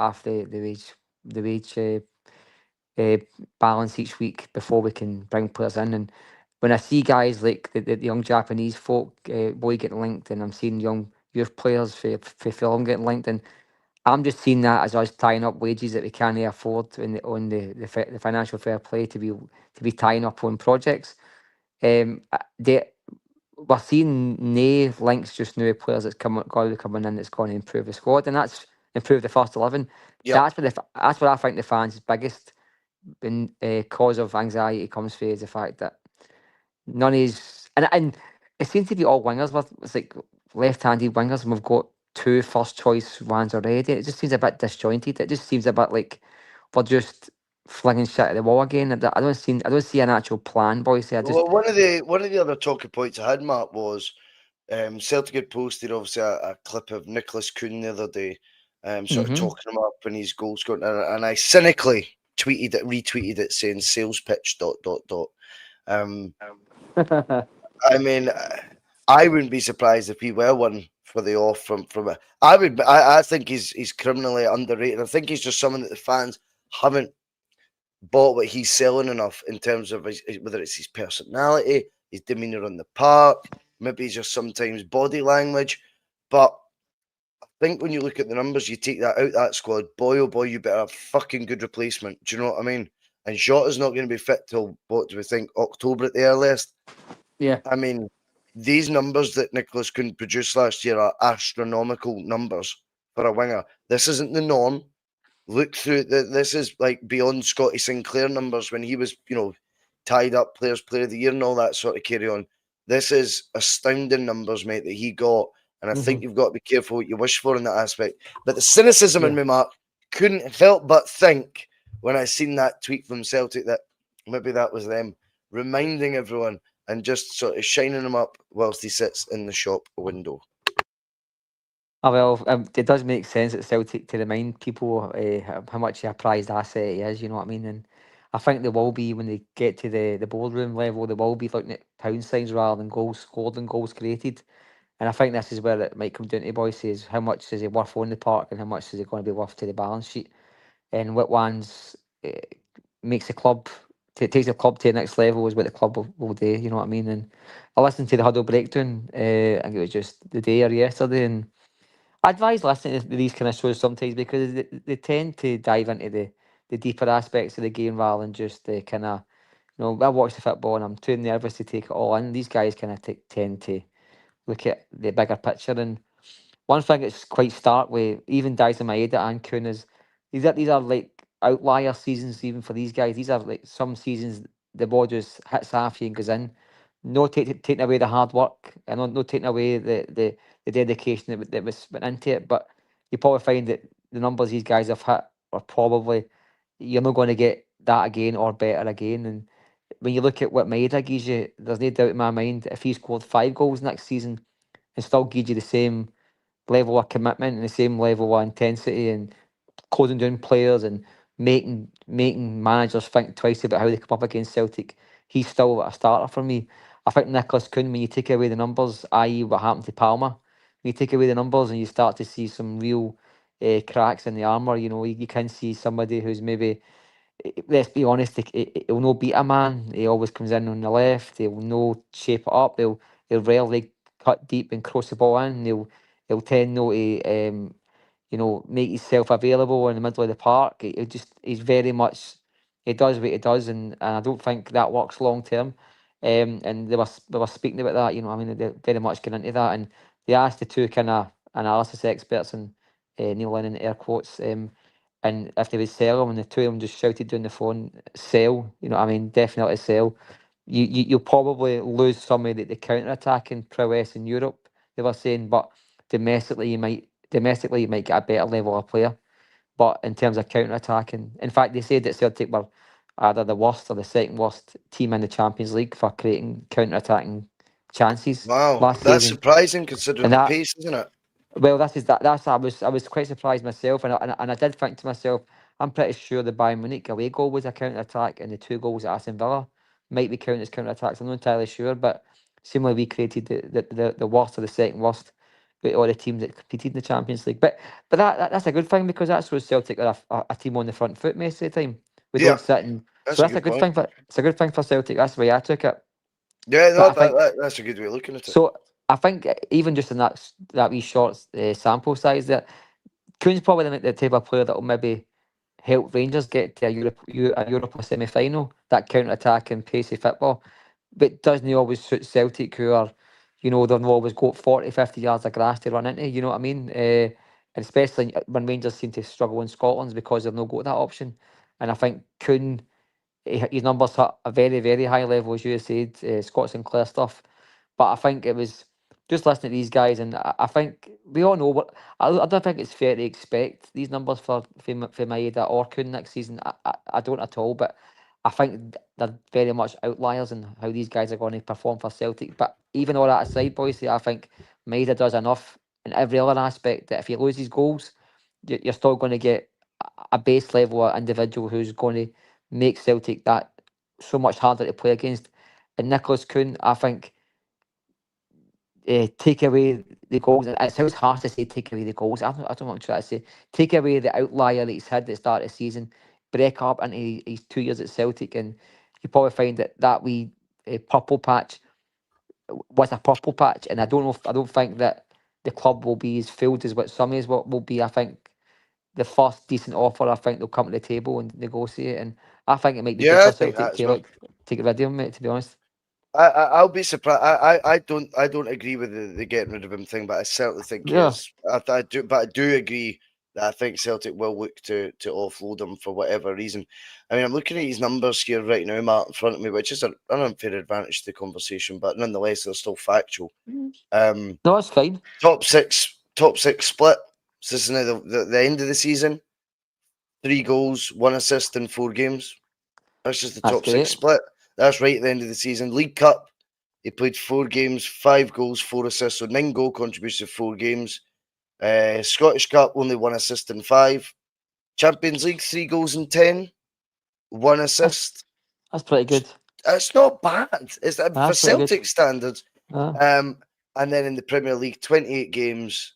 wage uh, balance each week before we can bring players in. And when I see guys like the young Japanese folk boy getting linked, and I'm seeing young youth players for film getting linked, and I'm just seeing that as us tying up wages that we can't afford on the financial fair play to be tying up on projects. We're seeing no links just now of players that's going to be coming in that's going to improve the squad, and that's improve the first 11. Yeah. That's what I think the fans' biggest cause of anxiety comes from, is the fact that none of these, and it seems to be all wingers. It's like left-handed wingers, and we've got two first-choice ones already. It just seems a bit disjointed. It just seems a bit like we're just flinging shit at the wall again. I don't see an actual plan, boys. Well, one of the other talking points I had, Matt, was Celtic had posted obviously a clip of Nicholas Kuhn the other day, sort of talking him up and his goal scoring, and I cynically retweeted it saying sales pitch ... I mean, I wouldn't be surprised if he were one for the off from a. I think he's criminally underrated. I think he's just someone that the fans haven't bought what he's selling enough in terms of whether it's his personality, his demeanor on the park, maybe just sometimes body language. But I think when you look at the numbers, you take that out that squad, boy oh boy, you better have fucking good replacement. Do you know what I mean? And Jota's not going to be fit till what do we think, October at the earliest? Yeah. I mean, these numbers that Nicholas couldn't produce last year are astronomical numbers for a winger. This isn't the norm. Look through this is like beyond Scotty Sinclair numbers when he was, tied up player of the year and all that sort of carry on. This is astounding numbers, mate, that he got. And I think you've got to be careful what you wish for in that aspect. But the cynicism in me, Mark, couldn't help but think when I seen that tweet from Celtic that maybe that was them reminding everyone and just sort of shining him up whilst he sits in the shop window. Oh, well, it does make sense at Celtic to remind people how much a prized asset he is, you know what I mean? And I think they will be, when they get to the boardroom level, they will be looking at pound signs rather than goals scored and goals created. And I think this is where it might come down to, Bhoycie, is how much is he worth on the park and how much is he going to be worth to the balance sheet, and what ones makes the club, takes the club to the next level is what the club will do, you know what I mean? And I listened to the Huddle Breakdown, I think it was just the day or yesterday, and I advise listening to these kind of shows sometimes because they tend to dive into the deeper aspects of the game rather than just the kind of, I watch the football and I'm too nervous to take it all in. These guys kind of tend to look at the bigger picture. And one thing that's quite stark with even Dice Maeda and Kuhn is these are like outlier seasons even for these guys. These are like some seasons the ball just hits half you and goes in. No taking away the hard work and no taking away the dedication that was went into it. But you probably find that the numbers these guys have hit are probably, you're not going to get that again or better again. And when you look at what Maeda gives you, there's no doubt in my mind if he scored 5 goals next season and still gives you the same level of commitment and the same level of intensity and closing down players and making managers think twice about how they come up against Celtic, he's still a starter for me. I think Nicholas Kuhn, when you take away the numbers, i.e. what happened to Palmer, when you take away the numbers and you start to see some real cracks in the armour, you can see somebody who's maybe, let's be honest, he'll no beat a man. He always comes in on the left. He'll no shape it up. He'll rarely cut deep and cross the ball in. He'll tend not to make himself available in the middle of the park. He's very much, he does what he does, and I don't think that works long term. And they were speaking about that. I mean, they very much get into that, and they asked the two kind of analysis experts and Neil Lennon air quotes. And if they would sell him, and the two of them just shouted down the phone, "Sell!" You know what I mean? Definitely sell. You'll probably lose some of the counter attacking prowess in Europe. They were saying, but domestically you might get a better level of player. But in terms of counter attacking, in fact, they said that Celtic were either the worst or the second worst team in the Champions League for creating counter attacking chances Wow, last that's season. surprising considering And the that, pace, isn't it? well, that's I was quite surprised myself, and I did think to myself, I'm pretty sure the Bayern Munich away goal was a counter attack, and the two goals at Aston Villa might be counted as counter attacks. I'm not entirely sure, but seemingly we created the worst or the second worst with all the teams that competed in the Champions League. But that's a good thing, because that's where Celtic are a team on the front foot most of the time. We Yeah, don't sit and so that's a that's a good good point. thing for it's a good thing for Celtic. That's the way I took it. Yeah, But no, I think that's a good way of looking at it. so. I think even just in that wee short sample size, that Kuhn's probably the type of player that will maybe help Rangers get to a Europa semi-final, that counter-attacking, pacey football. But doesn't he always suit Celtic, who are, they've always got 40, 50 yards of grass to run into, you know what I mean? And especially when Rangers seem to struggle in Scotland because they've not got that option. And I think Kuhn, his numbers at a very, very high level, as you said, Scott Sinclair stuff. But I think it was just listening to these guys, and I think we all know what. I don't think it's fair to expect these numbers for Maeda or Kuhn next season. I don't at all, but I think they're very much outliers in how these guys are going to perform for Celtic. But even all that aside, boys, I think Maeda does enough in every other aspect that if he loses goals, you're still going to get a base level individual who's going to make Celtic that so much harder to play against. And Nicholas Kuhn, I think, take away the goals. It sounds harsh to say take away the goals. I don't know what I'm trying to say. Take away the outlier that he's had at the start of the season, break up into his 2 years at Celtic, and you probably find that wee purple patch was a purple patch. And I don't know I don't think that the club will be as filled as what some is what will be. I think the first decent offer, I think they'll come to the table and negotiate. And I think it might be good Yeah, for I think Celtic that as to well. take it rid of him, mate, to be honest. I'll be surprised. I don't agree with the getting rid of him thing, but I certainly think Yeah. I do, but I do agree that I think Celtic will look to offload him for whatever reason. I mean, I'm looking at his numbers here right now, Matt, in front of me, which is an unfair advantage to the conversation, but nonetheless, they're still factual. No, it's fine. Top six split. So this is now the end of the season. 3 goals, 1 assist in 4 games. That's just the That's top 6 great. split. That's right at the end of the season. League Cup, he played 4 games, 5 goals, 4 assists, so 9 goal contributions, 4 games. Scottish Cup, only 1 assist in 5. Champions League, 3 goals and 10, 1 That's assist. that's pretty good. It's not bad. It's for That's pretty good. Celtic standards. Yeah. And then in the Premier League, 28 games,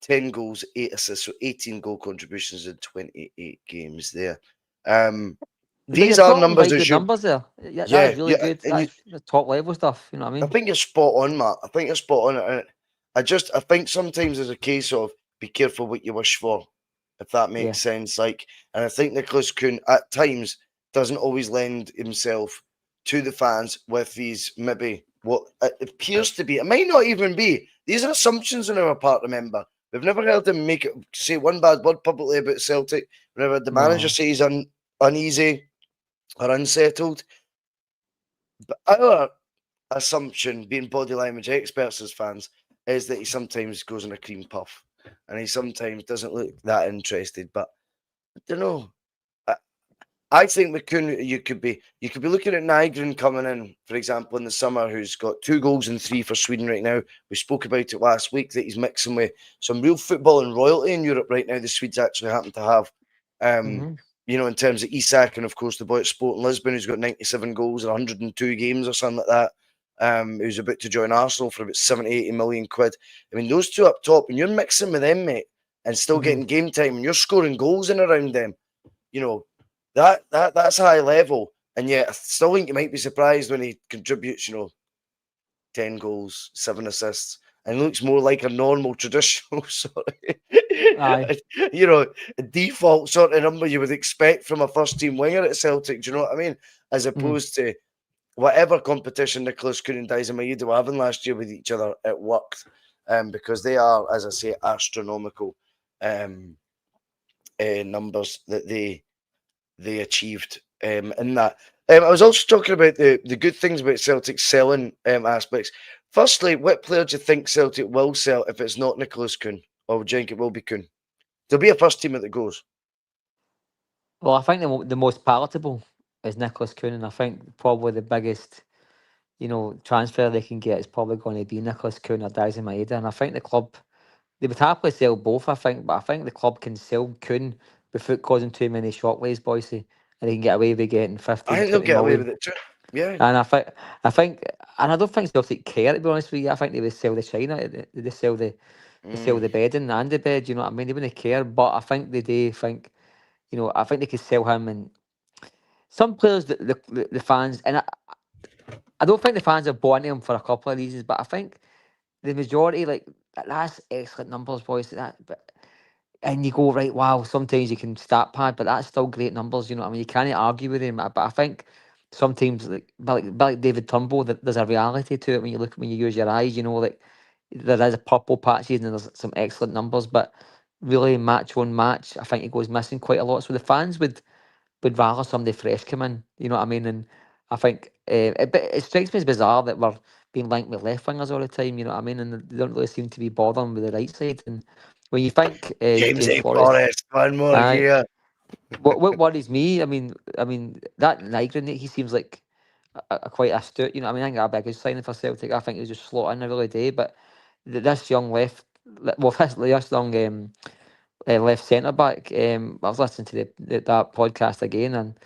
10 goals, 8 assists, so 18 goal contributions in 28 games there. But These you're are talking numbers very as good you, numbers there. Yeah, that yeah, is really yeah, good. and you, That's the top level stuff. You know what I I mean? think you're spot on, Matt. I think you're spot on. And I think sometimes there's a case of be careful what you wish for, if that Yeah. makes sense. Like, and I think Nicholas Kuhn at times doesn't always lend himself to the fans with these maybe what it appears to be. It might not even be. These are assumptions on our part. Remember, we've never heard him say one bad word publicly about Celtic. We've never heard the manager No. say he's uneasy or unsettled. But our assumption, being body language experts as fans, is that he sometimes goes on a cream puff and he sometimes doesn't look that interested. But I don't know. I think you could be looking at Nygren coming in, for example, in the summer, who's got 2 goals and 3 for Sweden right now. We spoke about it last week that he's mixing with some real football and royalty in Europe right now. The Swedes actually happen to have, Mm-hmm. in terms of Isak and of course the boy at Sporting Lisbon who's got 97 goals in 102 games or something like that. Who's about to join Arsenal for about 70, 80 million quid. I mean, those two up top, and you're mixing with them, mate, and still Mm-hmm. getting game time, and you're scoring goals in around them. You know, that's high level. And yet, I still think you might be surprised when he contributes, 10 goals, 7 assists, and looks more like a normal, traditional sort Aye. a default sort of number you would expect from a first team winger at Celtic. Do you know what I mean? As Mm-hmm. opposed to whatever competition Nicholas Kuhn and Daisa Maeda were having last year with each other, it worked. Because they are, as I say, astronomical numbers that they achieved in that. I was also talking about the good things about Celtic's selling aspects. Firstly, what player do you think Celtic will sell if it's not Nicholas Kuhn? Or do you think it will be Kuhn? There'll be a first teamer that goes. Well, I think the most palatable is Nicholas Kuhn, and I think probably the biggest, transfer they can get is probably going to be Nicholas Kuhn or Daisy Maeda, and I think the club they would happily sell both. I think, but I think the club can sell Kuhn without causing too many shockwaves, Boise, and they can get away with getting I 15, think they'll 20 get away million. with it too. Yeah. And I think, and I don't think Celtic care, to be honest with you. I think they would sell the China, they sell the bedding and the bed. You know what I mean? They wouldn't care, but I think they do think, I think they could sell him. And some players, that the fans, and I don't think the fans are bought into him for a couple of reasons, but I think the majority, like, that's excellent numbers, boys. But and you go, right, wow, sometimes you can stat pad, but that's still great numbers, you know what I mean? You can't argue with him. But I think sometimes, like David Turnbull, there's a reality to it when you use your eyes, like there is a purple patches and there's some excellent numbers, but really match on match, I think he goes missing quite a lot. So the fans would rather somebody fresh come in, you know what I mean? And I think but it strikes me as bizarre that we're being linked with left wingers all the time, you know what I mean? And they don't really seem to be bothering with the right side. And when you think James James A. Forrest, Forrest, one more aye, year. what worries me, I mean that Nygren, he seems like a quite astute, I mean, I think that'd be a good signing for Celtic. I think he'll just slot in every day, but this young this young left centre back, I was listening to that podcast again, and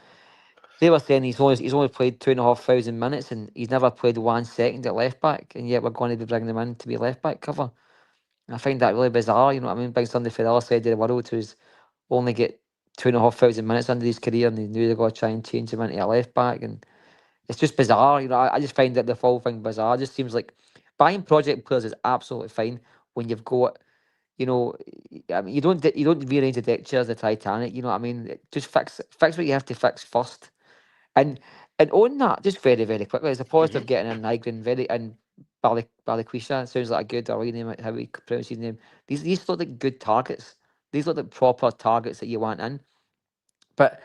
they were saying he's only played 2,500 minutes, and he's never played 1 second at left back, and yet we're going to be bringing him in to be left back cover. And I find that really bizarre. You know what I mean? Bring somebody for the other side of the world who's only get 2,500 minutes under his career, and they knew they're going to try and change him into a left back, and it's just bizarre. I just find that the whole thing bizarre. It just seems like buying project players is absolutely fine when you've got, I mean, you don't rearrange the deck chairs of the Titanic. You know what I mean? Just fix what you have to fix first. And and on that, just very, very quickly, as opposed to Mhm. getting in Nigrin and Balikwisha, sounds like a good or name, how we pronounce his name. These look like good targets. These look like proper targets that you want in. But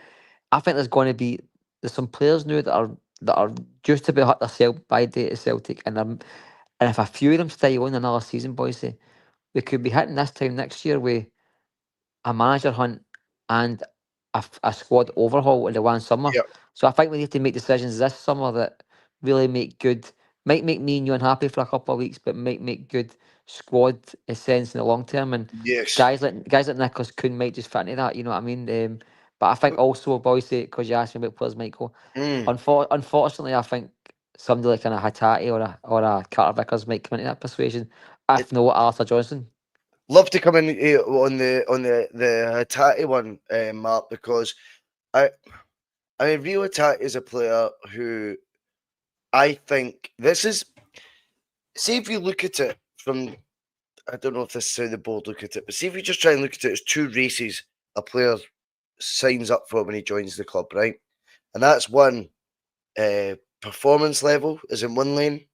I think there's some players now that are just about hit their sell by date at Celtic, and if a few of them stay on another season, boys, we could be hitting this time next year with a manager hunt and a squad overhaul in the one summer. Yeah. So I think we need to make decisions this summer that really might make me and you unhappy for a couple of weeks, but might make good squad sense in the long term. And Yes. guys like Nicholas Kuhn might just fit into that, you know what I mean? But I think also, boys, because you asked me about players, Michael. Mm. Unfortunately, I think somebody like an Hattati or a Carter Vickers might come into that persuasion. If not, Arthur Johnson. Love to come in on the Hattati one, Mark, because I I mean Rio Hattati is a player who I think this is. See if you look at it from, I don't know if this is how the board look at it, but see if you just try and look at it as two races a player signs up for when he joins the club, right? And that's one, performance level is in one lane,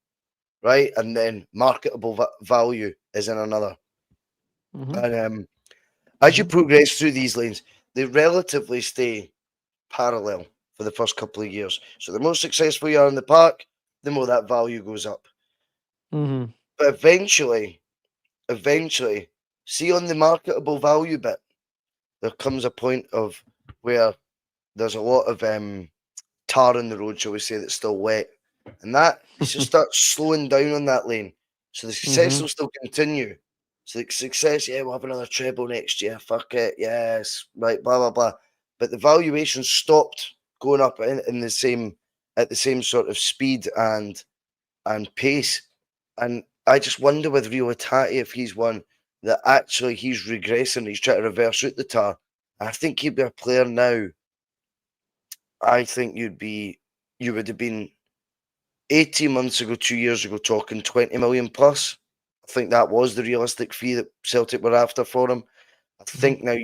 right? And then marketable value is in another. Mm-hmm. And as you Mm-hmm. progress through these lanes, they relatively stay parallel for the first couple of years. So the more successful you are in the park, the more that value goes up. Mm-hmm. But eventually, see on the marketable value bit, there comes a point of where there's a lot of tar on the road, shall we say, that's still wet. And that you just start slowing down on that lane. So the success Mm-hmm. will still continue. So the success, yeah, we'll have another treble next year. Fuck it, yes, right, blah blah blah. But the valuation stopped going up in the same at the same sort of speed and pace. And I just wonder with Rio Hattati if he's one that actually he's regressing, he's trying to reverse out the tar. I think he'd be a player now. I think you would have been 18 months ago, 2 years ago, talking 20 million plus. I think that was the realistic fee that Celtic were after for him. I Mm-hmm. think now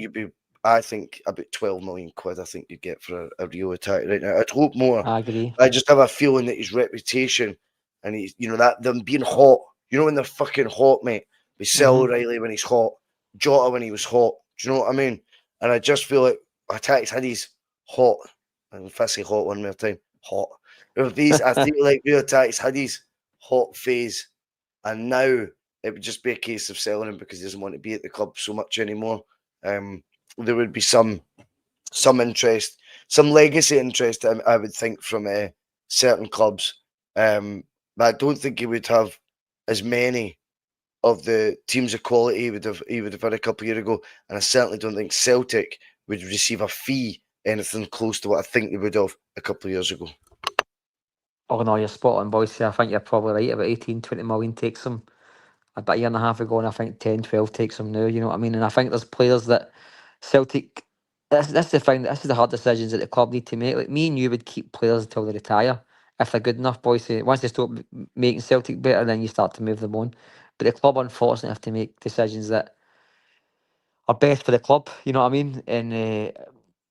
I think about 12 million quid. I think you'd get for a Rio attack right now. I'd hope more. I agree. I just have a feeling that his reputation and he's, that them being hot, when they're fucking hot, mate. We sell Mm-hmm. O'Reilly when he's hot, Jota when he was hot. Do you know what I mean? And I just feel like Attack's had his hot, and if I say hot one more time, hot. With these, I feel like Rio Attack's had his hot phase, and now it would just be a case of selling him because he doesn't want to be at the club so much anymore. There would be some some interest, some legacy interest, I would think, from certain clubs. But I don't think he would have as many of the teams of quality he would have had a couple of years ago. And I certainly don't think Celtic would receive a fee anything close to what I think they would have a couple of years ago. Oh no, you're spot on, Bhoycie. I think you're probably right. About 18, 20 million takes them about a year and a half ago, and I think 10, 12 takes them now. You know what I mean? And I think there's players that Celtic. That's the thing. This is the hard decisions that the club need to make. Like me and you would keep players until they retire if they're good enough, Bhoycie. Once they stop making Celtic better, then you start to move them on. But the club, unfortunately, have to make decisions that are best for the club. You know what I mean? And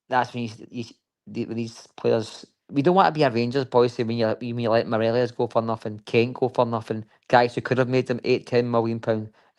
that's when when these players. We don't want to be a Rangers boys. When you let Morelos go for nothing, Kent go for nothing, guys who could have made them £8-10 million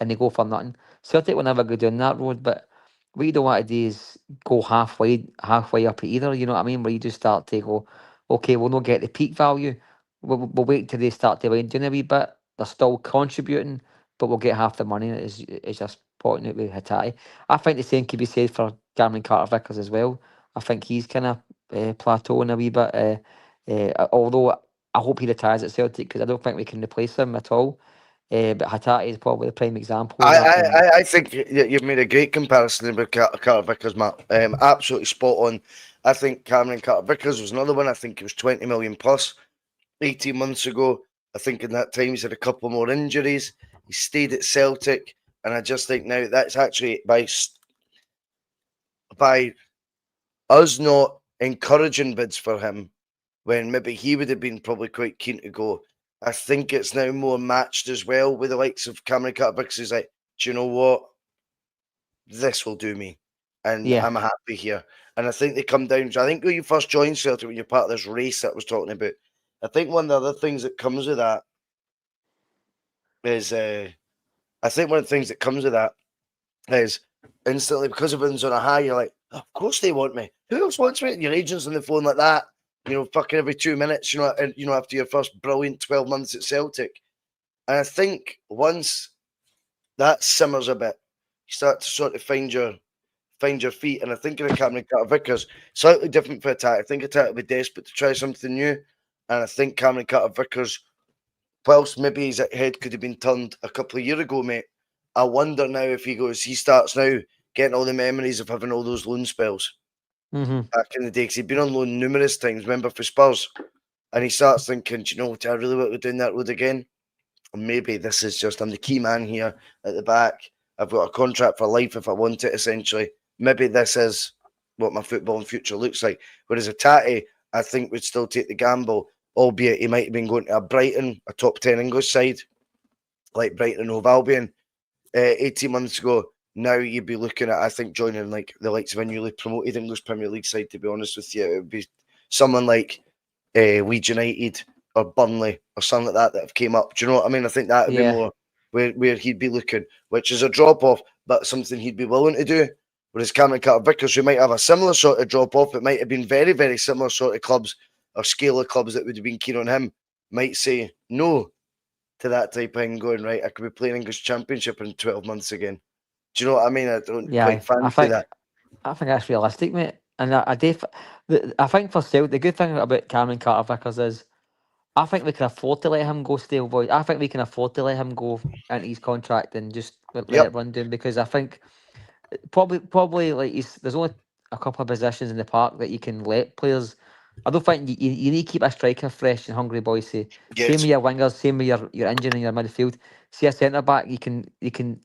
and they go for nothing. Celtic will never go down that road, but what you don't want to do is go halfway up it either. You know what I mean? Where you just start to go, okay, we'll not get the peak value. We'll wait till they start to wind down a wee bit. They're still contributing, but we'll get half the money. Is just pointing out with Hatai. I think the same could be said for Cameron Carter-Vickers as well. I think he's kind of plateauing a wee bit. Although I hope he retires at Celtic because I don't think we can replace him at all. But Hatai is probably the prime example of that. I think you've made a great comparison with Carter Vickers, Matt. Absolutely spot on. I think Cameron Carter Vickers was another one. I think it was 20 million plus 18 months ago. I think in that time he's had a couple more injuries. He stayed at Celtic, and I just think now that's actually by us not encouraging bids for him when maybe he would have been probably quite keen to go. I think it's now more matched as well with the likes of Cameron Carter because he's like, do you know what? This will do me. And Yeah. I'm happy here. And I think they come down. I think when you first joined Celtic, when you're part of this race that I was talking about, I think one of the other things that comes with that is, I think one of the things that comes with that is instantly because everyone's on a high, you're like, oh, of course they want me. Who else wants me? Your agent's on the phone like that, fucking every 2 minutes, and after your first brilliant 12 months at Celtic. And I think once that simmers a bit, you start to sort of find your feet. And I think in a Cameron Carter Vickers, slightly different for Attack. I think Attack will be desperate to try something new. And I think Cameron Carter Vickers, whilst maybe his head could have been turned a couple of years ago, mate, I wonder now if he starts now getting all the memories of having all those loan spells back in the day, because he'd been on loan numerous times, remember, for Spurs, and he starts thinking, do you know what, I really want to go down that road again? Or maybe this is just, I'm the key man here at the back, I've got a contract for life if I want it, essentially. Maybe this is what my footballing future looks like. Whereas Atati, I think, would still take the gamble, albeit he might have been going to a Brighton, a top 10 English side, like Brighton and Hove Albion, 18 months ago. Now you'd be looking at, I think, joining like the likes of a newly promoted English Premier League side, to be honest with you. It would be someone like Leeds United or Burnley or something like that have came up. Do you know what I mean? I think that would be more where he'd be looking, which is a drop-off, but something he'd be willing to do. Whereas Cameron Carter Vickers, who might have a similar sort of drop-off, it might have been very, very similar sort of clubs or scale of clubs that would have been keen on him, might say no to that type of thing, going, right, I could be playing English Championship in 12 months again. Do you know what I mean? I don't quite fancy that. I think that's realistic, mate. And I think for Celtic, the good thing about Cameron Carter Vickers is I think we can afford to let him go stale boy. I think we can afford to let him go into his contract and just let it run down, because I think probably like there's only a couple of positions in the park that you can let players. I don't think you need to keep a striker fresh and hungry, Bhoycie. Same with your wingers, same with your engine and your midfield. See a centre back, you can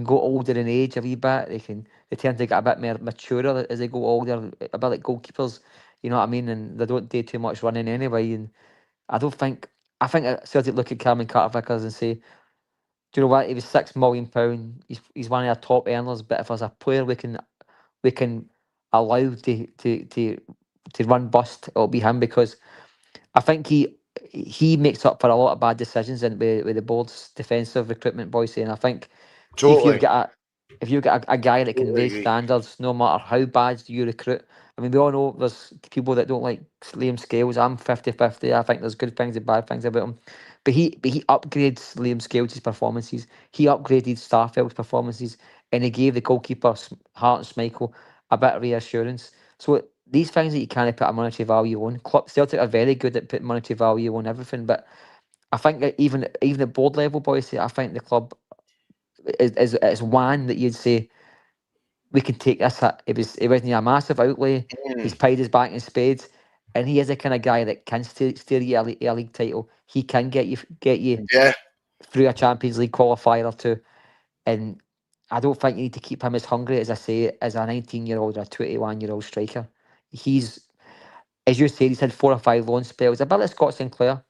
go older in age a wee bit. They tend to get a bit more mature as they go older, a bit like goalkeepers. You know what I mean? And they don't do too much running anyway. And I think Celtic look at Cameron Carter Vickers and say, do you know what? He was £6 million. He's one of our top earners. But if there's a player we can allow to run bust, it'll be him, because I think he makes up for a lot of bad decisions with the board's defensive recruitment, Bhoycie. And I think if you've got a guy that can raise standards, no matter how bad you recruit. I mean, we all know there's people that don't like Liam Scales. I'm 50-50. I think there's good things and bad things about him. But he upgrades Liam Scales' performances. He upgraded Starfeld's performances, and he gave the goalkeeper Hart and Schmeichel a bit of reassurance. So these things that you can't put a monetary value on. Celtic are very good at putting monetary value on everything, but I think that even at board level, boys, I think the club is one that you'd say we can take this hit. It wasn't a massive outlay. He's paid his back in spades, and he is the kind of guy that can steer you a league title. He can get you Yeah. through a Champions League qualifier or two. And I don't think you need to keep him as hungry as I say as a 19-year-old or a 21-year-old striker. He's, as you said, he's had 4 or 5 loan spells. A bit like Scott Sinclair.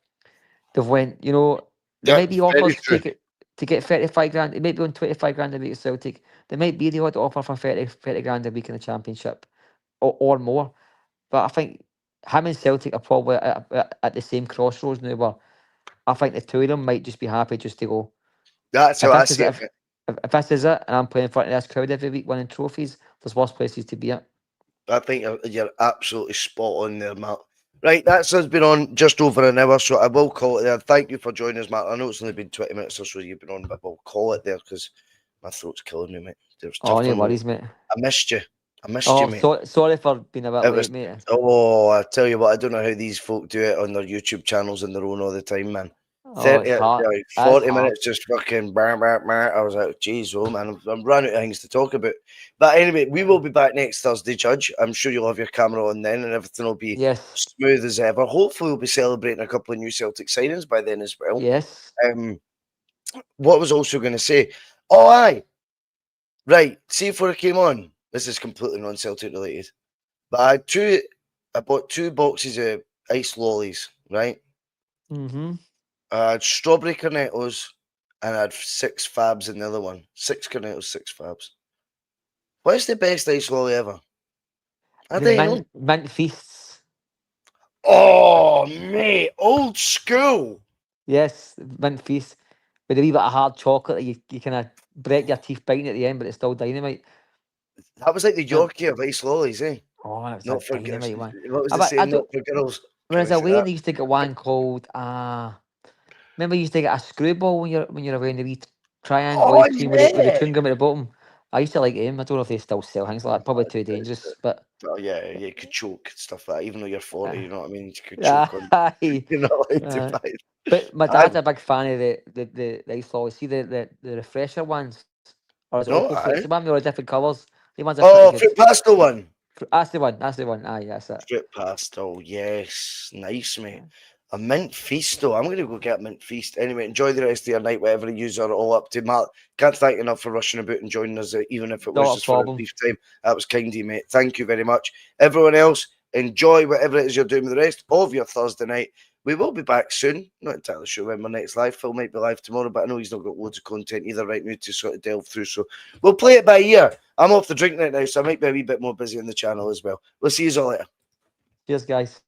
They've went, there Yeah, might be very offers true. to get 35 grand. It might be on 25 grand a week at Celtic. There might be the odd offer for 30 grand a week in the Championship or more. But I think him and Celtic are probably at the same crossroads now where I think the two of them might just be happy just to go. That's If how I this is see it, it. mate. if this is it, and I'm playing in front of this crowd every week winning trophies, there's worse places to be at. I think you're absolutely spot on there, Matt. Right, that's us been on just over an hour, so I will call it there. Thank you for joining us, Matt. I know it's only been 20 minutes or so you've been on, but we'll call it there because my throat's killing me, mate. It was Oh, tough no on me. worries, mate. I missed you. I missed you, Oh, mate. sorry for being a bit It late, was, mate. I tell you what, I don't know how these folk do it on their YouTube channels on their own all the time, man. Oh, it's hard. Like That's 40 hard. minutes just fucking I was like, geez, oh man, I'm running out of things to talk about. But anyway, we will be back next Thursday, Judge. I'm sure you'll have your camera on then and everything will be Yes. smooth as ever. Hopefully, we'll be celebrating a couple of new Celtic signings by then as well. Yes. What was also going to say? Oh, aye. Right. See if I came on. This is completely non-Celtic related. But I bought 2 boxes of ice lollies, right? Mm-hmm. I had strawberry cornettos and I had 6 fabs in the other one. 6 cornettos, 6 fabs. What's the best ice lolly ever? I The don't know. mint feasts. Oh, mate, old school. Yes, mint feast with a wee bit of hard chocolate that you kind of break your teeth biting at the end, but it's still dynamite. That was like the Man, Yorkie of ice lollies, eh? oh, it was a Not for girls. dynamite one. What was the But I saying? Not don't. for girls. When I was Can I say away, that? and I used to get one called. Remember, you used to get a screwball when you're away in the wee triangle Oh, ice cream with the yeah. chewing gum at the bottom. I used to like them. I don't know if they still sell things like that. Probably too dangerous, but Oh, yeah, you could choke stuff like that. Even though you're 40, uh, you know what I mean? You could choke on. aye. You're not allowed to Uh, buy it. but my I dad's a big fan of the ice lollies. See the refresher ones, or is it no, Opal Fruits? I. The one with all the different colours. The ones are pretty Oh, good. fruit pastel one. That's the one. That's the one. Aye, that's it. Fruit pastel, yes, nice, mate. Yeah. A mint feast, though. I'm going to go get a mint feast. Anyway, enjoy the rest of your night, whatever you are all up to. Matt, can't thank you enough for rushing about and joining us, even if it was Not a just for a problem. brief time. That was kind of you, mate. Thank you very much. Everyone else, enjoy whatever it is you're doing with the rest of your Thursday night. We will be back soon. Not entirely sure when my next live. Phil might be live tomorrow, but I know he's not got loads of content either right now to sort of delve through. So we'll play it by ear. I'm off the drink night now, so I might be a wee bit more busy on the channel as well. We'll see you all later. Cheers, guys.